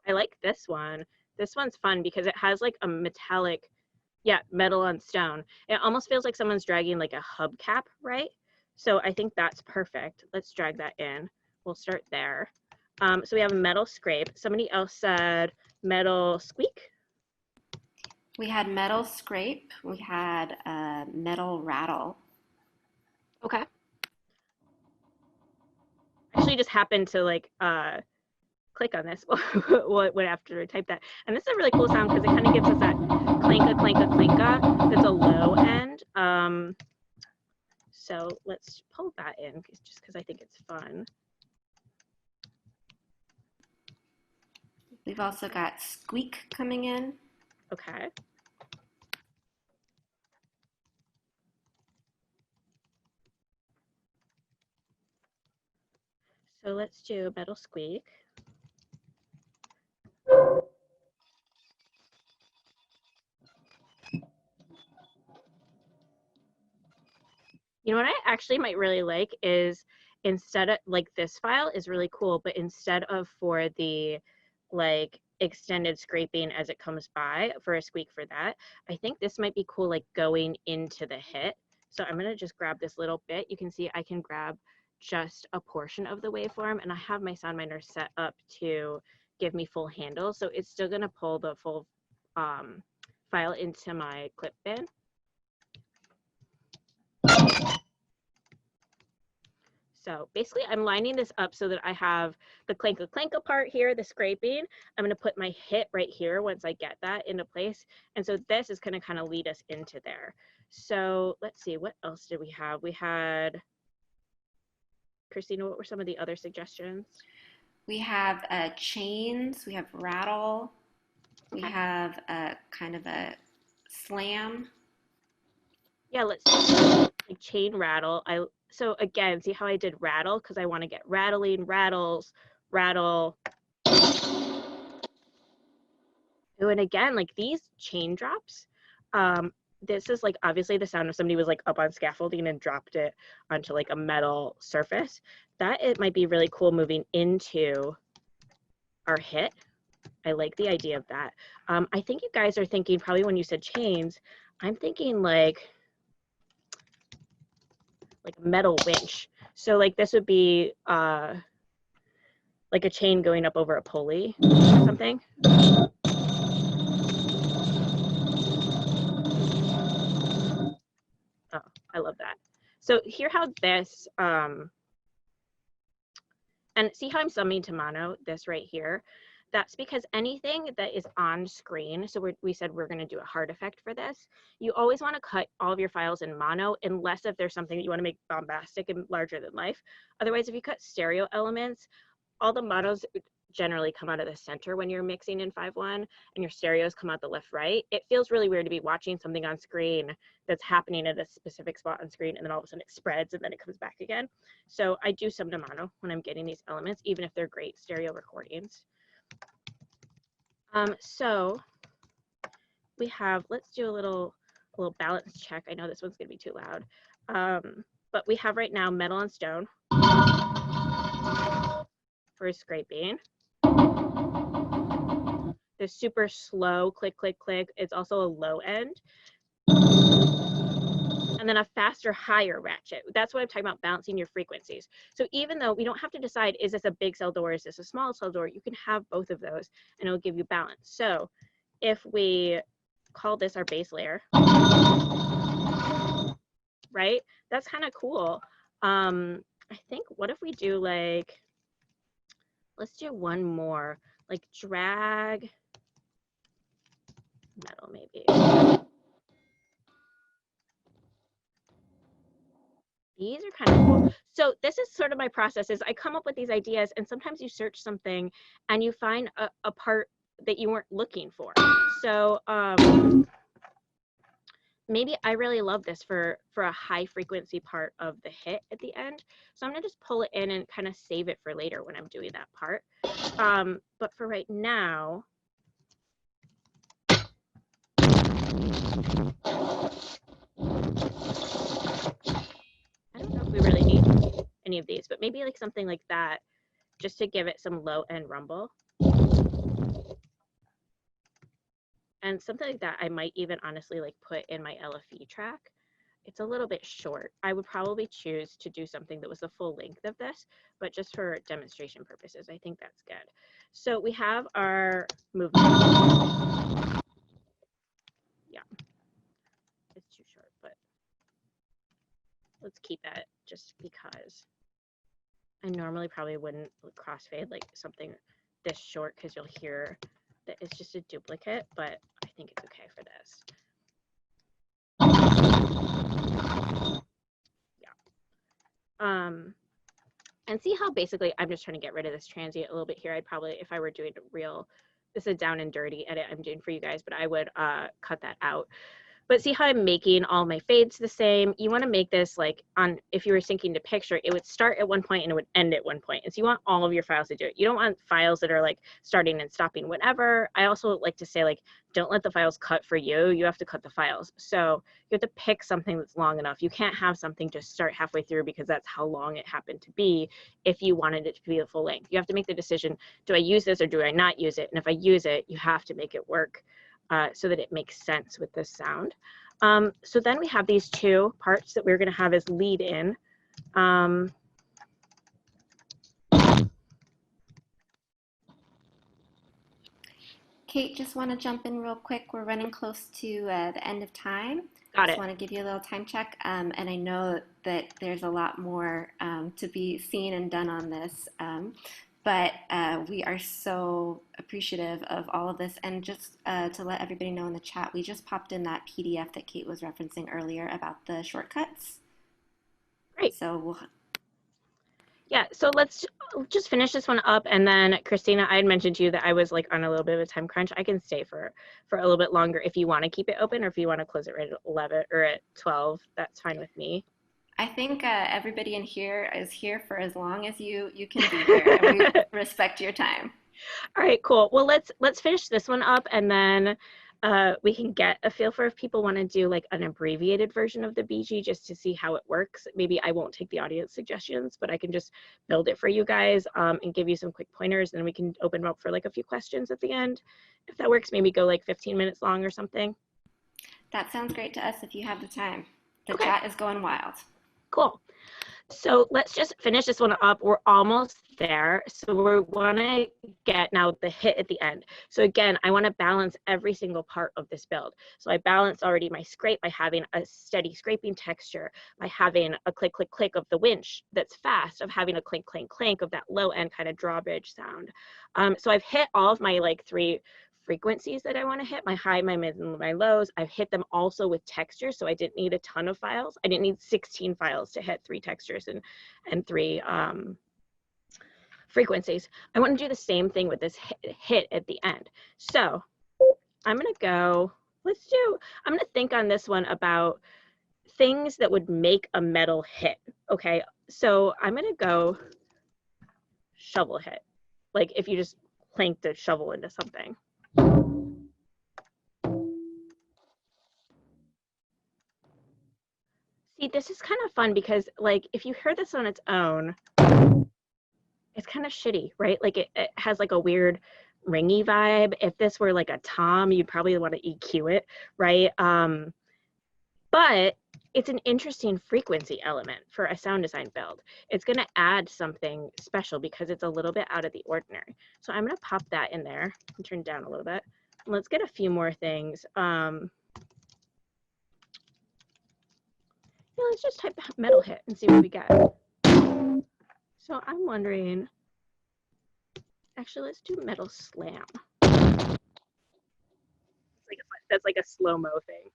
I like this one. This one's fun because it has like a metallic, yeah, metal on stone. It almost feels like someone's dragging like a hubcap, right? So I think that's perfect. Let's drag that in. We'll start there. So we have a metal scrape. Somebody else said metal squeak. We had metal scrape. We had metal rattle. Okay. Actually just happened to like click on this when after I type that. And this is a really cool sound because it kind of gives us that clanka, clanka, clanka. That's a low end. So let's pull that in just because I think it's fun. We've also got squeak coming in. Okay. So let's do metal squeak. You know what I actually might really like is instead of like this file is really cool, but instead of for the like extended scraping as it comes by for a squeak for that, I think this might be cool like going into the hit. So I'm gonna just grab this little bit. You can see I can grab just a portion of the waveform and I have my sound miner set up to give me full handle. So it's still gonna pull the full file into my clip bin. So basically I'm lining this up so that I have the clanka clanka part here, the scraping. I'm gonna put my hit right here once I get that into place. And so this is gonna kind of lead us into there. So let's see, what else did we have? We had, Christina, what were some of the other suggestions? We have chains. We have rattle. We Okay. have kind of a slam. Yeah, let's do like chain rattle. So again, see how I did rattle because I want to get rattling, rattles, rattle. Oh, and again, like these chain drops, this is like obviously the sound of somebody was like up on scaffolding and dropped it onto like a metal surface. That it might be really cool moving into our hit. I like the idea of that. I think you guys are thinking probably when you said chains, I'm thinking like metal winch. So like this would be like a chain going up over a pulley or something. Oh, I love that. So hear how this, and see how I'm summing to mono, this right here? That's because anything that is on screen, so we said we're gonna do a hard effect for this, you always wanna cut all of your files in mono unless if there's something that you wanna make bombastic and larger than life. Otherwise, if you cut stereo elements, all the monos generally come out of the center when you're mixing in 5.1 and your stereos come out the left right. It feels really weird to be watching something on screen that's happening at a specific spot on screen and then all of a sudden it spreads and then it comes back again. So I do sum to mono when I'm getting these elements, even if they're great stereo recordings. So we have, let's do a little balance check. I know this one's gonna be too loud. But we have right now metal and stone for scraping. The super slow click, click, click. It's also a low end. And then a faster, higher ratchet. That's what I'm talking about, balancing your frequencies. So even though we don't have to decide, is this a big cell door, is this a small cell door, you can have both of those and it'll give you balance. So if we call this our base layer, right? That's kind of cool. I think, what if we do like, let's do one more, like drag metal maybe. These are kind of cool. So this is sort of my process is I come up with these ideas and sometimes you search something and you find a part that you weren't looking for. So maybe I really love this for a high frequency part of the hit at the end. So I'm gonna just pull it in and kind of save it for later when I'm doing that part. But for right now, I don't know if we really need any of these, but maybe like something like that, just to give it some low end rumble. And something like that I might even honestly like put in my LFE track. It's a little bit short. I would probably choose to do something that was the full length of this, but just for demonstration purposes, I think that's good. So we have our movement. Yeah, it's too short, but let's keep it just because I normally probably wouldn't crossfade like something this short because you'll hear that it's just a duplicate, but I think it's okay for this. Yeah. And see how basically I'm just trying to get rid of this transient a little bit here. I'd probably, if I were doing a real, this is a down and dirty edit I'm doing for you guys, but I would cut that out. But see how I'm making all my fades the same? You want to make this like on, if you were syncing to picture, it would start at one point and it would end at one point. And so you want all of your files to do it. You don't want files that are like starting and stopping whenever. I also like to say like, don't let the files cut for you. You have to cut the files. So you have to pick something that's long enough. You can't have something just start halfway through because that's how long it happened to be if you wanted it to be the full length. You have to make the decision, do I use this or do I not use it? And if I use it, you have to make it work. So that it makes sense with this sound. So then we have these two parts that we're going to have as lead in. Kate, just want to jump in real quick. We're running close to the end of time. Got Just it. want to give you a little time check. And I know that there's a lot more to be seen and done on this. But we are so appreciative of all of this. And just to let everybody know in the chat, we just popped in that PDF that Kate was referencing earlier about the shortcuts. Great. So we'll... Yeah, so let's just finish this one up. And then Christina, I had mentioned to you that I was like on a little bit of a time crunch. I can stay for a little bit longer if you want to keep it open, or if you want to close it right at 11 or at 12, that's fine with me. I think everybody in here is here for as long as you can be here, and we respect your time. All right, cool. Well, let's finish this one up, and then we can get a feel for if people want to do like an abbreviated version of the BG just to see how it works. Maybe I won't take the audience suggestions, but I can just build it for you guys and give you some quick pointers, and we can open up for like a few questions at the end. If that works, maybe go like 15 minutes long or something. That sounds great to us if you have the time. The Okay. chat is going wild. Cool. So let's just finish this one up. We're almost there. So we want to get now the hit at the end. So again, I want to balance every single part of this build. So I balanced already my scrape by having a steady scraping texture, by having a click, click, click of the winch that's fast, of having a clink, clink, clink of that low end kind of drawbridge sound. So I've hit all of my like 3 frequencies that I want to hit, my high, my mid, and my lows. I've hit them also with textures, so I didn't need a ton of files. I didn't need 16 files to hit 3 textures and 3 frequencies. I want to do the same thing with this hit at the end. So I'm going to go, I'm going to think on this one about things that would make a metal hit. Okay, so I'm going to go shovel hit. Like if you just clanked a shovel into something. See, this is kind of fun because like if you hear this on its own, it's kind of shitty, right? Like it has like a weird ringy vibe. If this were like a tom, you'd probably want to EQ it, right? But it's an interesting frequency element for a sound design build. It's going to add something special because it's a little bit out of the ordinary. So I'm going to pop that in there and turn it down a little bit. And let's get a few more things. Yeah, let's just type metal hit and see what we get. So I'm wondering, actually, let's do metal slam. That's like a slow-mo thing.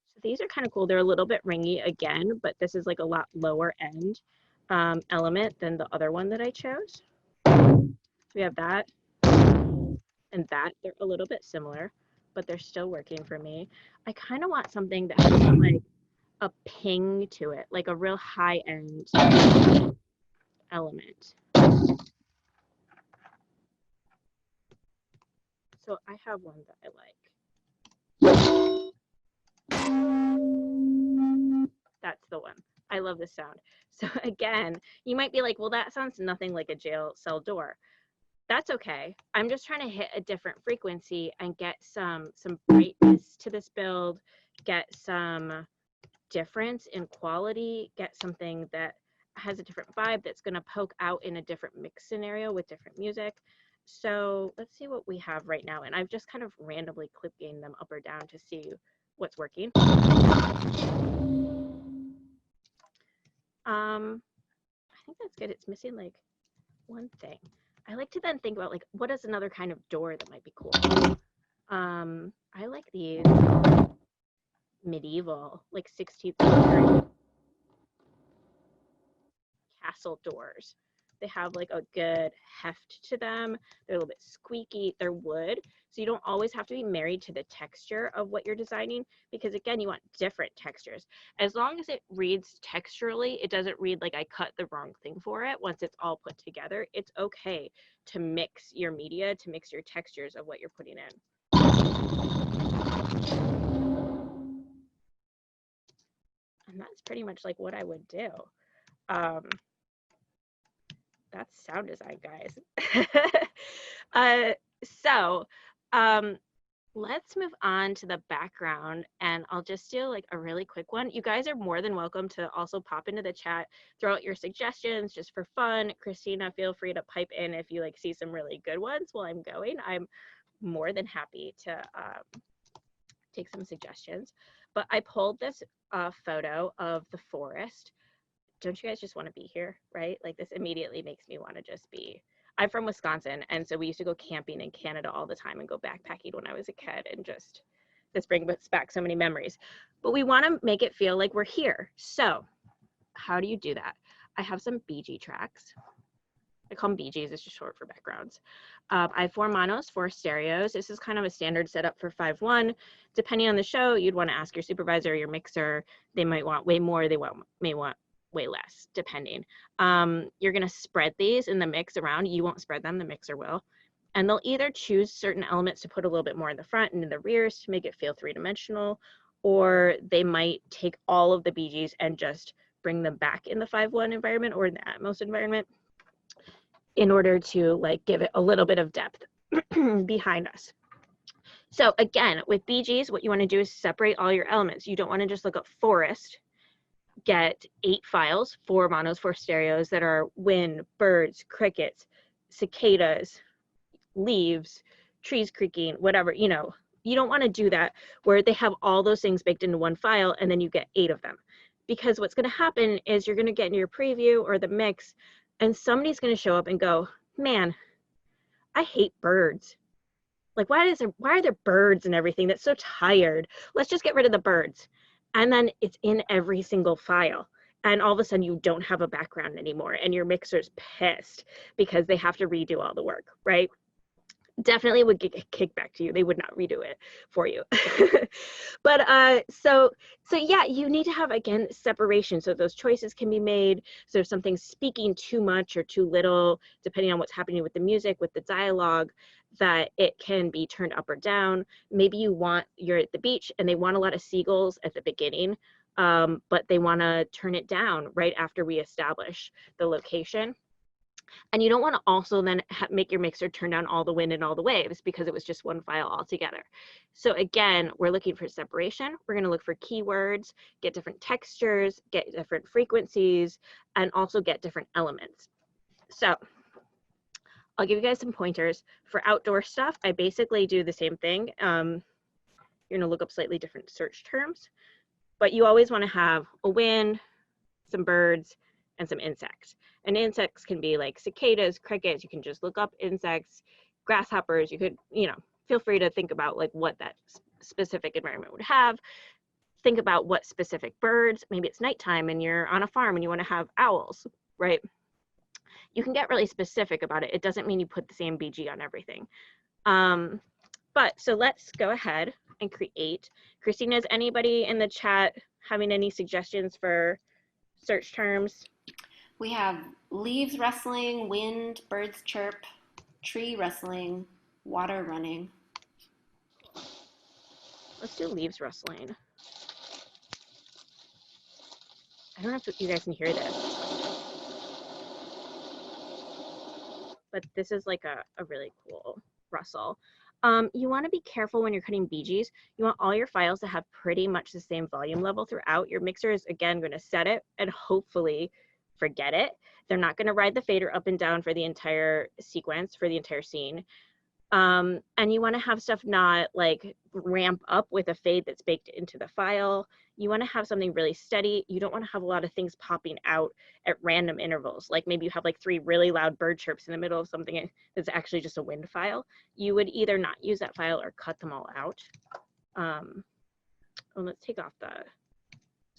So these are kind of cool. They're a little bit ringy again, but this is like a lot lower end element than the other one that I chose. So we have that and that. They're a little bit similar, but they're still working for me. I kind of want something that has like a ping to it, like a real high end element. So I have one that I like. That's the one. I love this sound. So again, you might be like, well, that sounds nothing like a jail cell door. that's okay. I'm just trying to hit a different frequency and get some brightness to this build, get some difference in quality, get something that has a different vibe that's going to poke out in a different mix scenario with different music. So let's see what we have right now. And I've just kind of randomly clip gained them up or down to see what's working. I think that's good. It's missing like one thing. I like to then think about like, what is another kind of door that might be cool? I like these medieval, like 16th century castle doors. They have like a good heft to them. They're a little bit squeaky. They're wood. So you don't always have to be married to the texture of what you're designing, because again, you want different textures. As long as it reads texturally, it doesn't read like I cut the wrong thing for it. Once it's all put together, it's okay to mix your media, to mix your textures of what you're putting in. And that's pretty much like what I would do. That's sound design, guys. Let's move on to the background, and I'll just do like a really quick one. You guys are more than welcome to also pop into the chat, throw out your suggestions just for fun. Christina, feel free to pipe in if you like see some really good ones while I'm going. I'm more than happy to take some suggestions. But I pulled this photo of the forest. Don't you guys just want to be here, right? Like this immediately makes me want to just be. I'm from Wisconsin, and so we used to go camping in Canada all the time and go backpacking when I was a kid, and just this brings back so many memories. But we want to make it feel like we're here. So how do you do that? I have some BG tracks. I call them BGs, it's just short for backgrounds. I have 4 monos, 4 stereos. This is kind of a standard setup for 5/1. Depending on the show, you'd want to ask your supervisor or your mixer. They might want way more, may want way less, depending. You're going to spread these in the mix around. You won't spread them, the mixer will. And they'll either choose certain elements to put a little bit more in the front and in the rears to make it feel 3-dimensional, or they might take all of the BGs and just bring them back in the 5/1 environment or in the Atmos environment in order to like give it a little bit of depth behind us. So again, with BGs, what you want to do is separate all your elements. You don't want to just look up forest, get 8 files, 4 monos, 4 stereos that are wind, birds, crickets, cicadas, leaves, trees creaking, whatever, you know. You don't want to do that where they have all those things baked into one file and then you get 8 of them. Because what's going to happen is you're going to get in your preview or the mix and somebody's going to show up and go, man, I hate birds. Like, why are there birds and everything? That's so tired. Let's just get rid of the birds. And then it's in every single file. And all of a sudden you don't have a background anymore and your mixer's pissed because they have to redo all the work, right? Definitely would get kicked back to you. They would not redo it for you. But so yeah, you need to have, again, separation so those choices can be made. So if something's speaking too much or too little, depending on what's happening with the music, with the dialogue, that it can be turned up or down. Maybe you're at the beach and they want a lot of seagulls at the beginning, but they want to turn it down right after we establish the location. And you don't want to also then make your mixer turn down all the wind and all the waves because it was just one file altogether. So again, we're looking for separation. We're going to look for keywords, get different textures, get different frequencies, and also get different elements. So I'll give you guys some pointers. For outdoor stuff, I basically do the same thing. You're going to look up slightly different search terms, but you always want to have a wind, some birds, and some insects. And insects can be like cicadas, crickets. You can just look up insects, grasshoppers. You could, feel free to think about like what that specific environment would have. Think about what specific birds. Maybe it's nighttime and you're on a farm and you want to have owls, right? You can get really specific about it. It doesn't mean you put the same BG on everything. But so let's go ahead and create. Christina, is anybody in the chat having any suggestions for search terms? We have leaves rustling, wind, birds chirp, tree rustling, water running. Let's do leaves rustling. I don't know if you guys can hear this. but this is like a really cool Russell. You want to be careful when you're cutting BGs. You want all your files to have pretty much the same volume level throughout. Your mixer is, again, going to set it and hopefully forget it. They're not going to ride the fader up and down for the entire sequence, for the entire scene. And you want to have stuff not like ramp up with a fade that's baked into the file. You want to have something really steady. You don't want to have a lot of things popping out at random intervals. Like maybe you have like 3 really loud bird chirps in the middle of something that's actually just a wind file. You would either not use that file or cut them all out. Let's take off so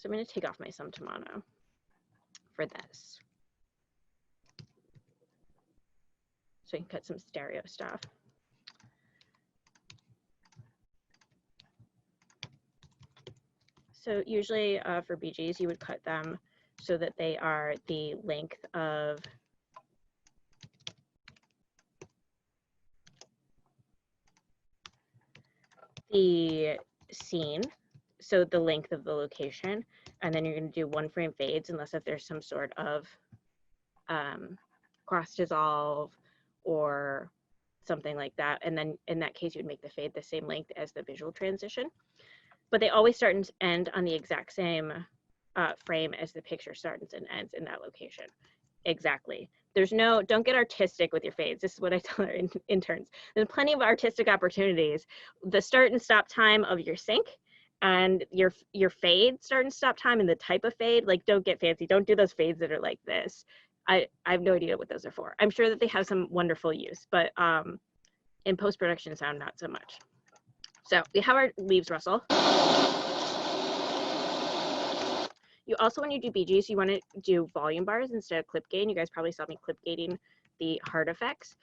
I'm going to take off my sum to mono for this. So I can cut some stereo stuff. So usually for BGs, you would cut them so that they are the length of the scene, so the length of the location, and then you're going to do 1 frame fades unless if there's some sort of cross dissolve or something like that. And then in that case, you would make the fade the same length as the visual transition. But they always start and end on the exact same frame as the picture starts and ends in that location. Exactly. Don't get artistic with your fades. This is what I tell our interns. There's plenty of artistic opportunities. The start and stop time of your sync and your fade start and stop time and the type of fade, like don't get fancy. Don't do those fades that are like this. I have no idea what those are for. I'm sure that they have some wonderful use, but in post-production sound, not so much. So we have our leaves Russell. You also, when you do BGs, you want to do volume bars instead of clip gain. You guys probably saw me clip gating the hard effects.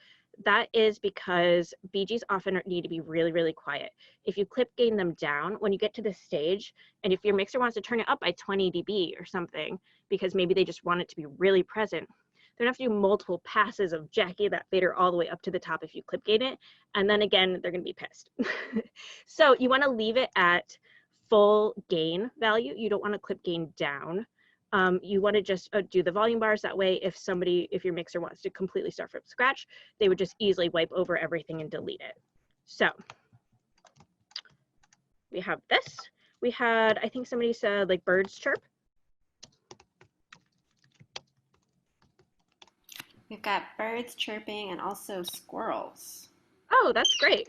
That is because BGs often need to be really, really quiet. If you clip gain them down, when you get to the stage, and if your mixer wants to turn it up by 20 dB or something, because maybe they just want it to be really present, they're gonna have to do multiple passes of jacking that fader all the way up to the top if you clip gain it, and then again, they're gonna be pissed. So you wanna leave it at full gain value. You don't wanna clip gain down. You wanna just do the volume bars. That way, if your mixer wants to completely start from scratch, they would just easily wipe over everything and delete it. So we have this. We had, I think somebody said like birds chirp. We've got birds chirping and also squirrels. Oh, that's great.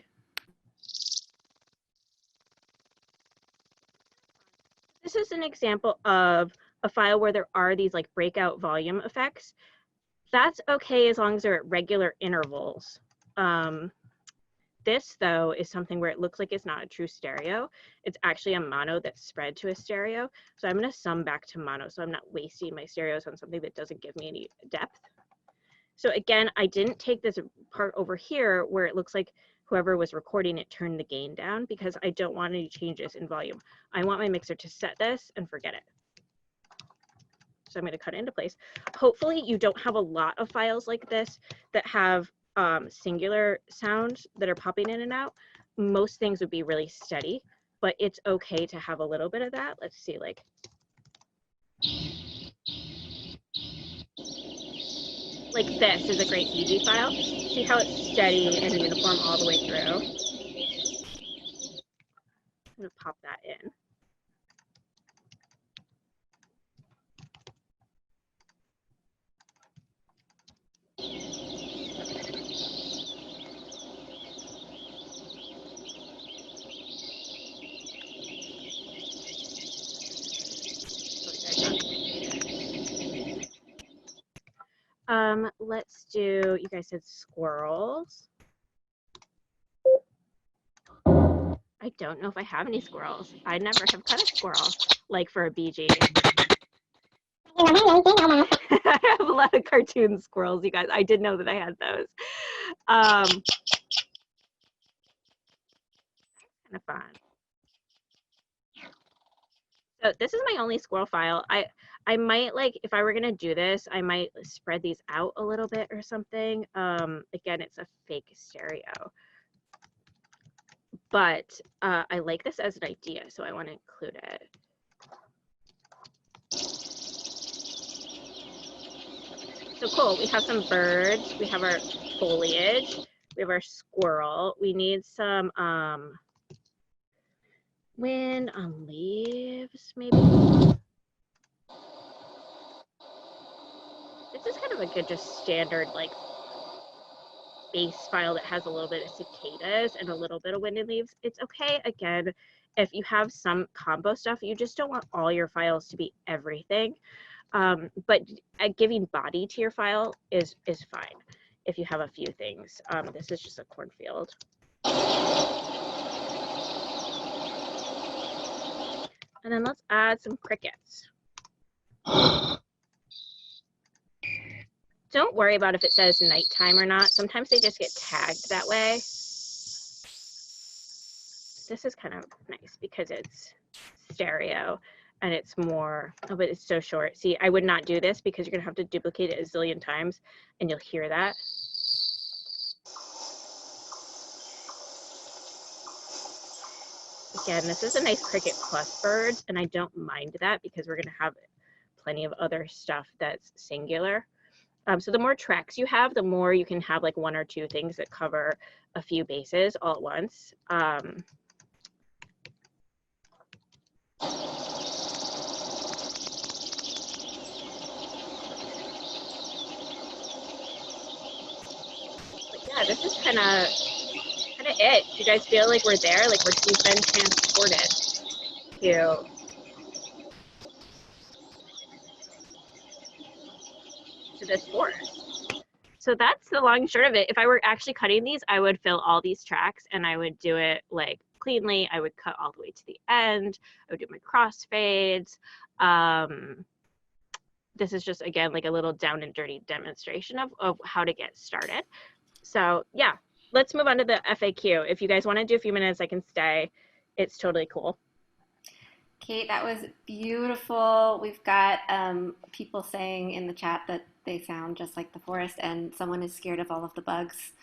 This is an example of a file where there are these like breakout volume effects. That's okay as long as they're at regular intervals. This though is something where it looks like it's not a true stereo. It's actually a mono that's spread to a stereo. So I'm gonna sum back to mono so I'm not wasting my stereos on something that doesn't give me any depth. So again, I didn't take this part over here where it looks like whoever was recording it turned the gain down because I don't want any changes in volume. I want my mixer to set this and forget it. So I'm going to cut it into place. Hopefully you don't have a lot of files like this that have singular sounds that are popping in and out. Most things would be really steady, but it's okay to have a little bit of that. Let's see, like. Like this is a great BG file. See how it's steady and uniform all the way through? I'm gonna pop that in. Let's do, you guys said squirrels. I don't know if I have any squirrels. I never have cut a squirrel, like for a BG. I have a lot of cartoon squirrels, you guys. I did know that I had those. Kind of fun. So this is my only squirrel file. I might, like, if I were gonna do this, I might spread these out a little bit or something. Again, it's a fake stereo. But I like this as an idea, so I want to include it. So cool, we have some birds, we have our foliage, we have our squirrel. We need some wind on leaves, maybe. This is kind of a good, just standard like base file that has a little bit of cicadas and a little bit of wind and leaves. It's okay, again, if you have some combo stuff, you just don't want all your files to be everything. But giving body to your file is fine if you have a few things. This is just a cornfield. And then let's add some crickets. Don't worry about if it says nighttime or not. Sometimes they just get tagged that way. This is kind of nice because it's stereo and it's more, oh, but it's so short. See, I would not do this because you're gonna have to duplicate it a zillion times and you'll hear that. Again, this is a nice cricket plus birds, and I don't mind that because we're gonna have plenty of other stuff that's singular. So the more tracks you have, the more you can have like one or two things that cover a few bases all at once. But yeah, this is kind of it. Do you guys feel like we're there? Like we've been transported to this forest. So that's the long and short of it. If I were actually cutting these, I would fill all these tracks and I would do it like cleanly. I would cut all the way to the end. I would do my crossfades. This is just, again, like a little down and dirty demonstration of how to get started. So yeah, let's move on to the FAQ. If you guys want to do a few minutes, I can stay. It's totally cool. Kate, that was beautiful. We've got people saying in the chat that they sound just like the forest, and someone is scared of all of the bugs.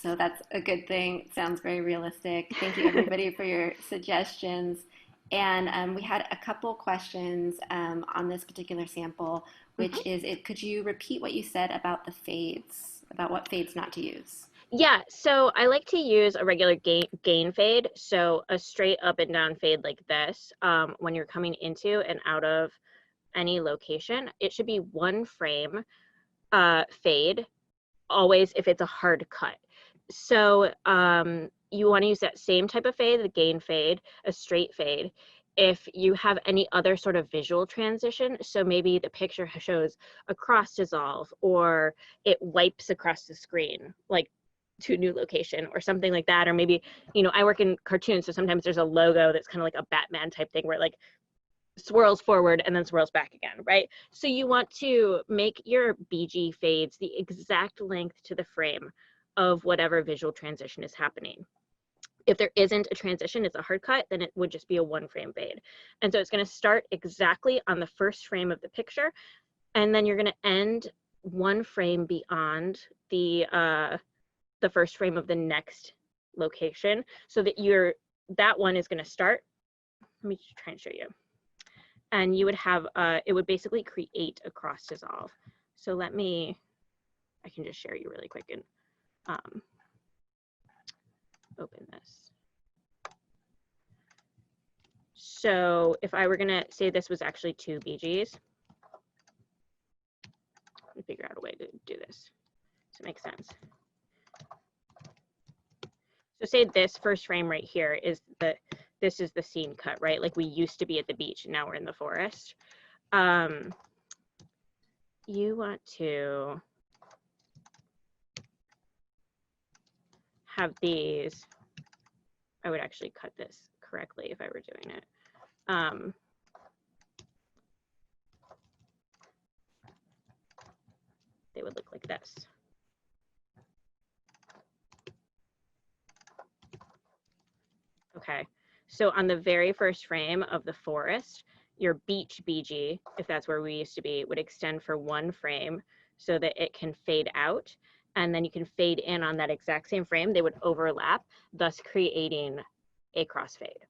So that's a good thing. It sounds very realistic. Thank you, everybody, for your suggestions. And we had a couple questions on this particular sample, which is, could you repeat what you said about the fades, about what fades not to use? Yeah, so I like to use a regular gain fade, so a straight up and down fade like this. When you're coming into and out of any location, it should be one frame fade, always if it's a hard cut. So you want to use that same type of fade, the gain fade, a straight fade. If you have any other sort of visual transition, so maybe the picture shows a cross dissolve or it wipes across the screen, like to a new location or something like that. Or maybe, you know, I work in cartoons, so sometimes there's a logo that's kind of like a Batman type thing where it like swirls forward and then swirls back again, right? So you want to make your BG fades the exact length to the frame of whatever visual transition is happening. If there isn't a transition, it's a hard cut, then it would just be a one frame fade. And so it's going to start exactly on the first frame of the picture, and then you're going to end one frame beyond the first frame of the next location, so that that one is going to start. Let me try and show you. And you would have, it would basically create a cross dissolve. So I can just share you really quick and open this. So if I were gonna say this was actually two BGs, let me figure out a way to do this. Does it make sense? So say this first frame right here is this is the scene cut, right? Like we used to be at the beach and now we're in the forest. You want to have these, I would actually cut this correctly if I were doing it. They would look like this. Okay, so on the very first frame of the forest, your beach BG, if that's where we used to be, would extend for one frame so that it can fade out, and then you can fade in on that exact same frame. They would overlap, thus creating a crossfade.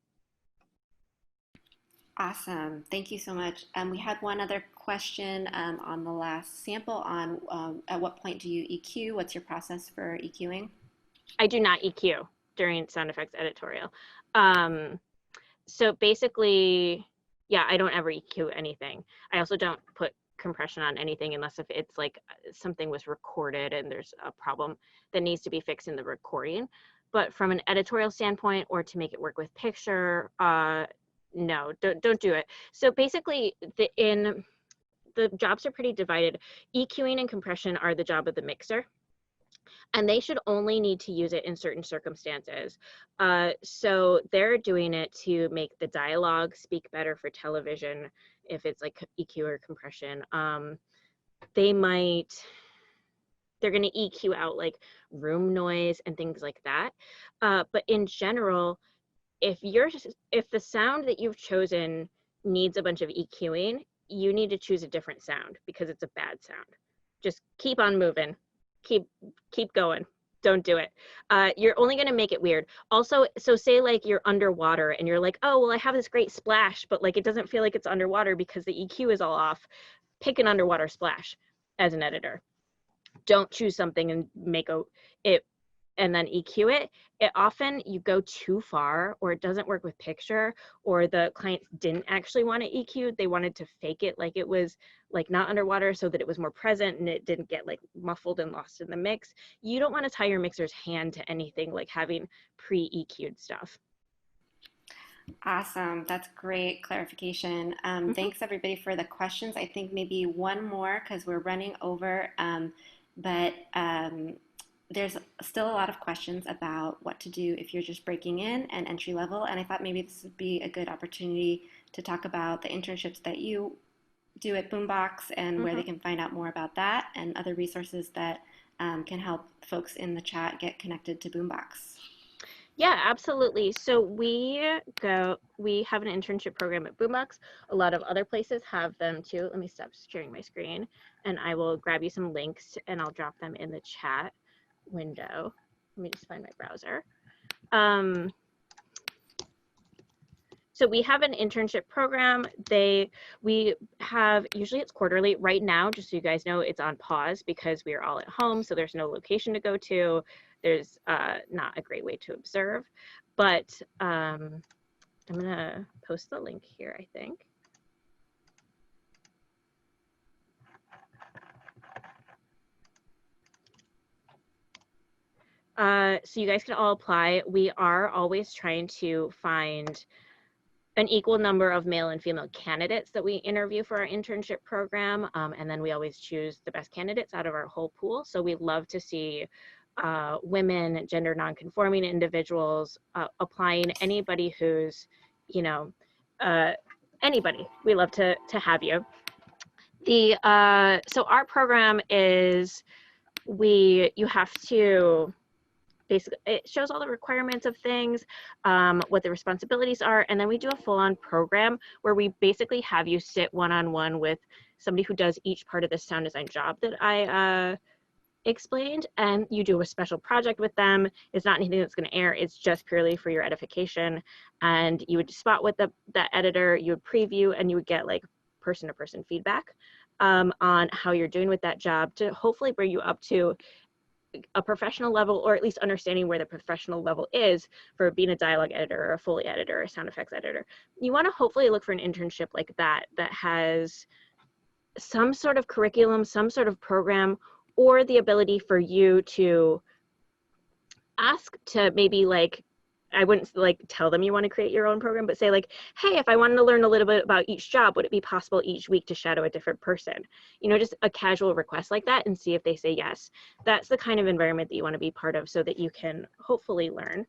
Awesome. Thank you so much. We had one other question on the last sample on at what point do you EQ? What's your process for EQing? I do not EQ during sound effects editorial. Um, so basically, yeah, I don't ever EQ anything. I also don't put compression on anything unless if it's like something was recorded and there's a problem that needs to be fixed in the recording. But from an editorial standpoint or to make it work with picture, no, don't do it. So basically, the jobs are pretty divided. EQing and compression are the job of the mixer, and they should only need to use it in certain circumstances. So they're doing it to make the dialogue speak better for television, if it's like EQ or compression. They might, they're going to EQ out like room noise and things like that. But in general, if the sound that you've chosen needs a bunch of EQing, you need to choose a different sound because it's a bad sound. Just keep on moving. Keep going. Don't do it. You're only going to make it weird. Also, so say like you're underwater and you're like, oh, well, I have this great splash, but like it doesn't feel like it's underwater because the EQ is all off. Pick an underwater splash as an editor. Don't choose something and make it and then EQ it. It often you go too far or it doesn't work with picture or the client didn't actually want to EQ. They wanted to fake it like it was like not underwater so that it was more present and it didn't get like muffled and lost in the mix. You don't want to tie your mixer's hand to anything like having pre-EQ'd stuff. Awesome. That's great clarification. Mm-hmm. Thanks everybody for the questions. I think maybe one more because we're running over, but there's still a lot of questions about what to do if you're just breaking in and entry level. And I thought maybe this would be a good opportunity to talk about the internships that you do at Boombox and where Mm-hmm. they can find out more about that and other resources that can help folks in the chat get connected to Boombox. Yeah, absolutely. So we have an internship program at Boombox. A lot of other places have them too. Let me stop sharing my screen and I will grab you some links and I'll drop them in the chat window. Let me just find my browser. So we have an internship program. We have, usually it's quarterly. Right now, just so you guys know, it's on pause because we are all at home, so there's no location to go to. There's not a great way to observe, but I'm gonna post the link here, I think. So you guys can all apply. We are always trying to find an equal number of male and female candidates that we interview for our internship program. And then we always choose the best candidates out of our whole pool. So we love to see women, gender nonconforming individuals applying, anybody who's, you know, anybody. We love to have you. So our program is you have to basically, it shows all the requirements of things, what the responsibilities are, and then we do a full-on program where we basically have you sit one-on-one with somebody who does each part of the sound design job that I explained, and you do a special project with them. It's not anything that's going to air, it's just purely for your edification, and you would spot with the editor, you would preview, and you would get like person-to-person feedback on how you're doing with that job to hopefully bring you up to a professional level, or at least understanding where the professional level is for being a dialogue editor or a Foley editor or a sound effects editor. You want to hopefully look for an internship like that has some sort of curriculum, some sort of program, or the ability for you to ask to maybe like, I wouldn't like tell them you want to create your own program, but say like, hey, if I wanted to learn a little bit about each job, would it be possible each week to shadow a different person? You know, just a casual request like that and see if they say yes. That's the kind of environment that you want to be part of so that you can hopefully learn.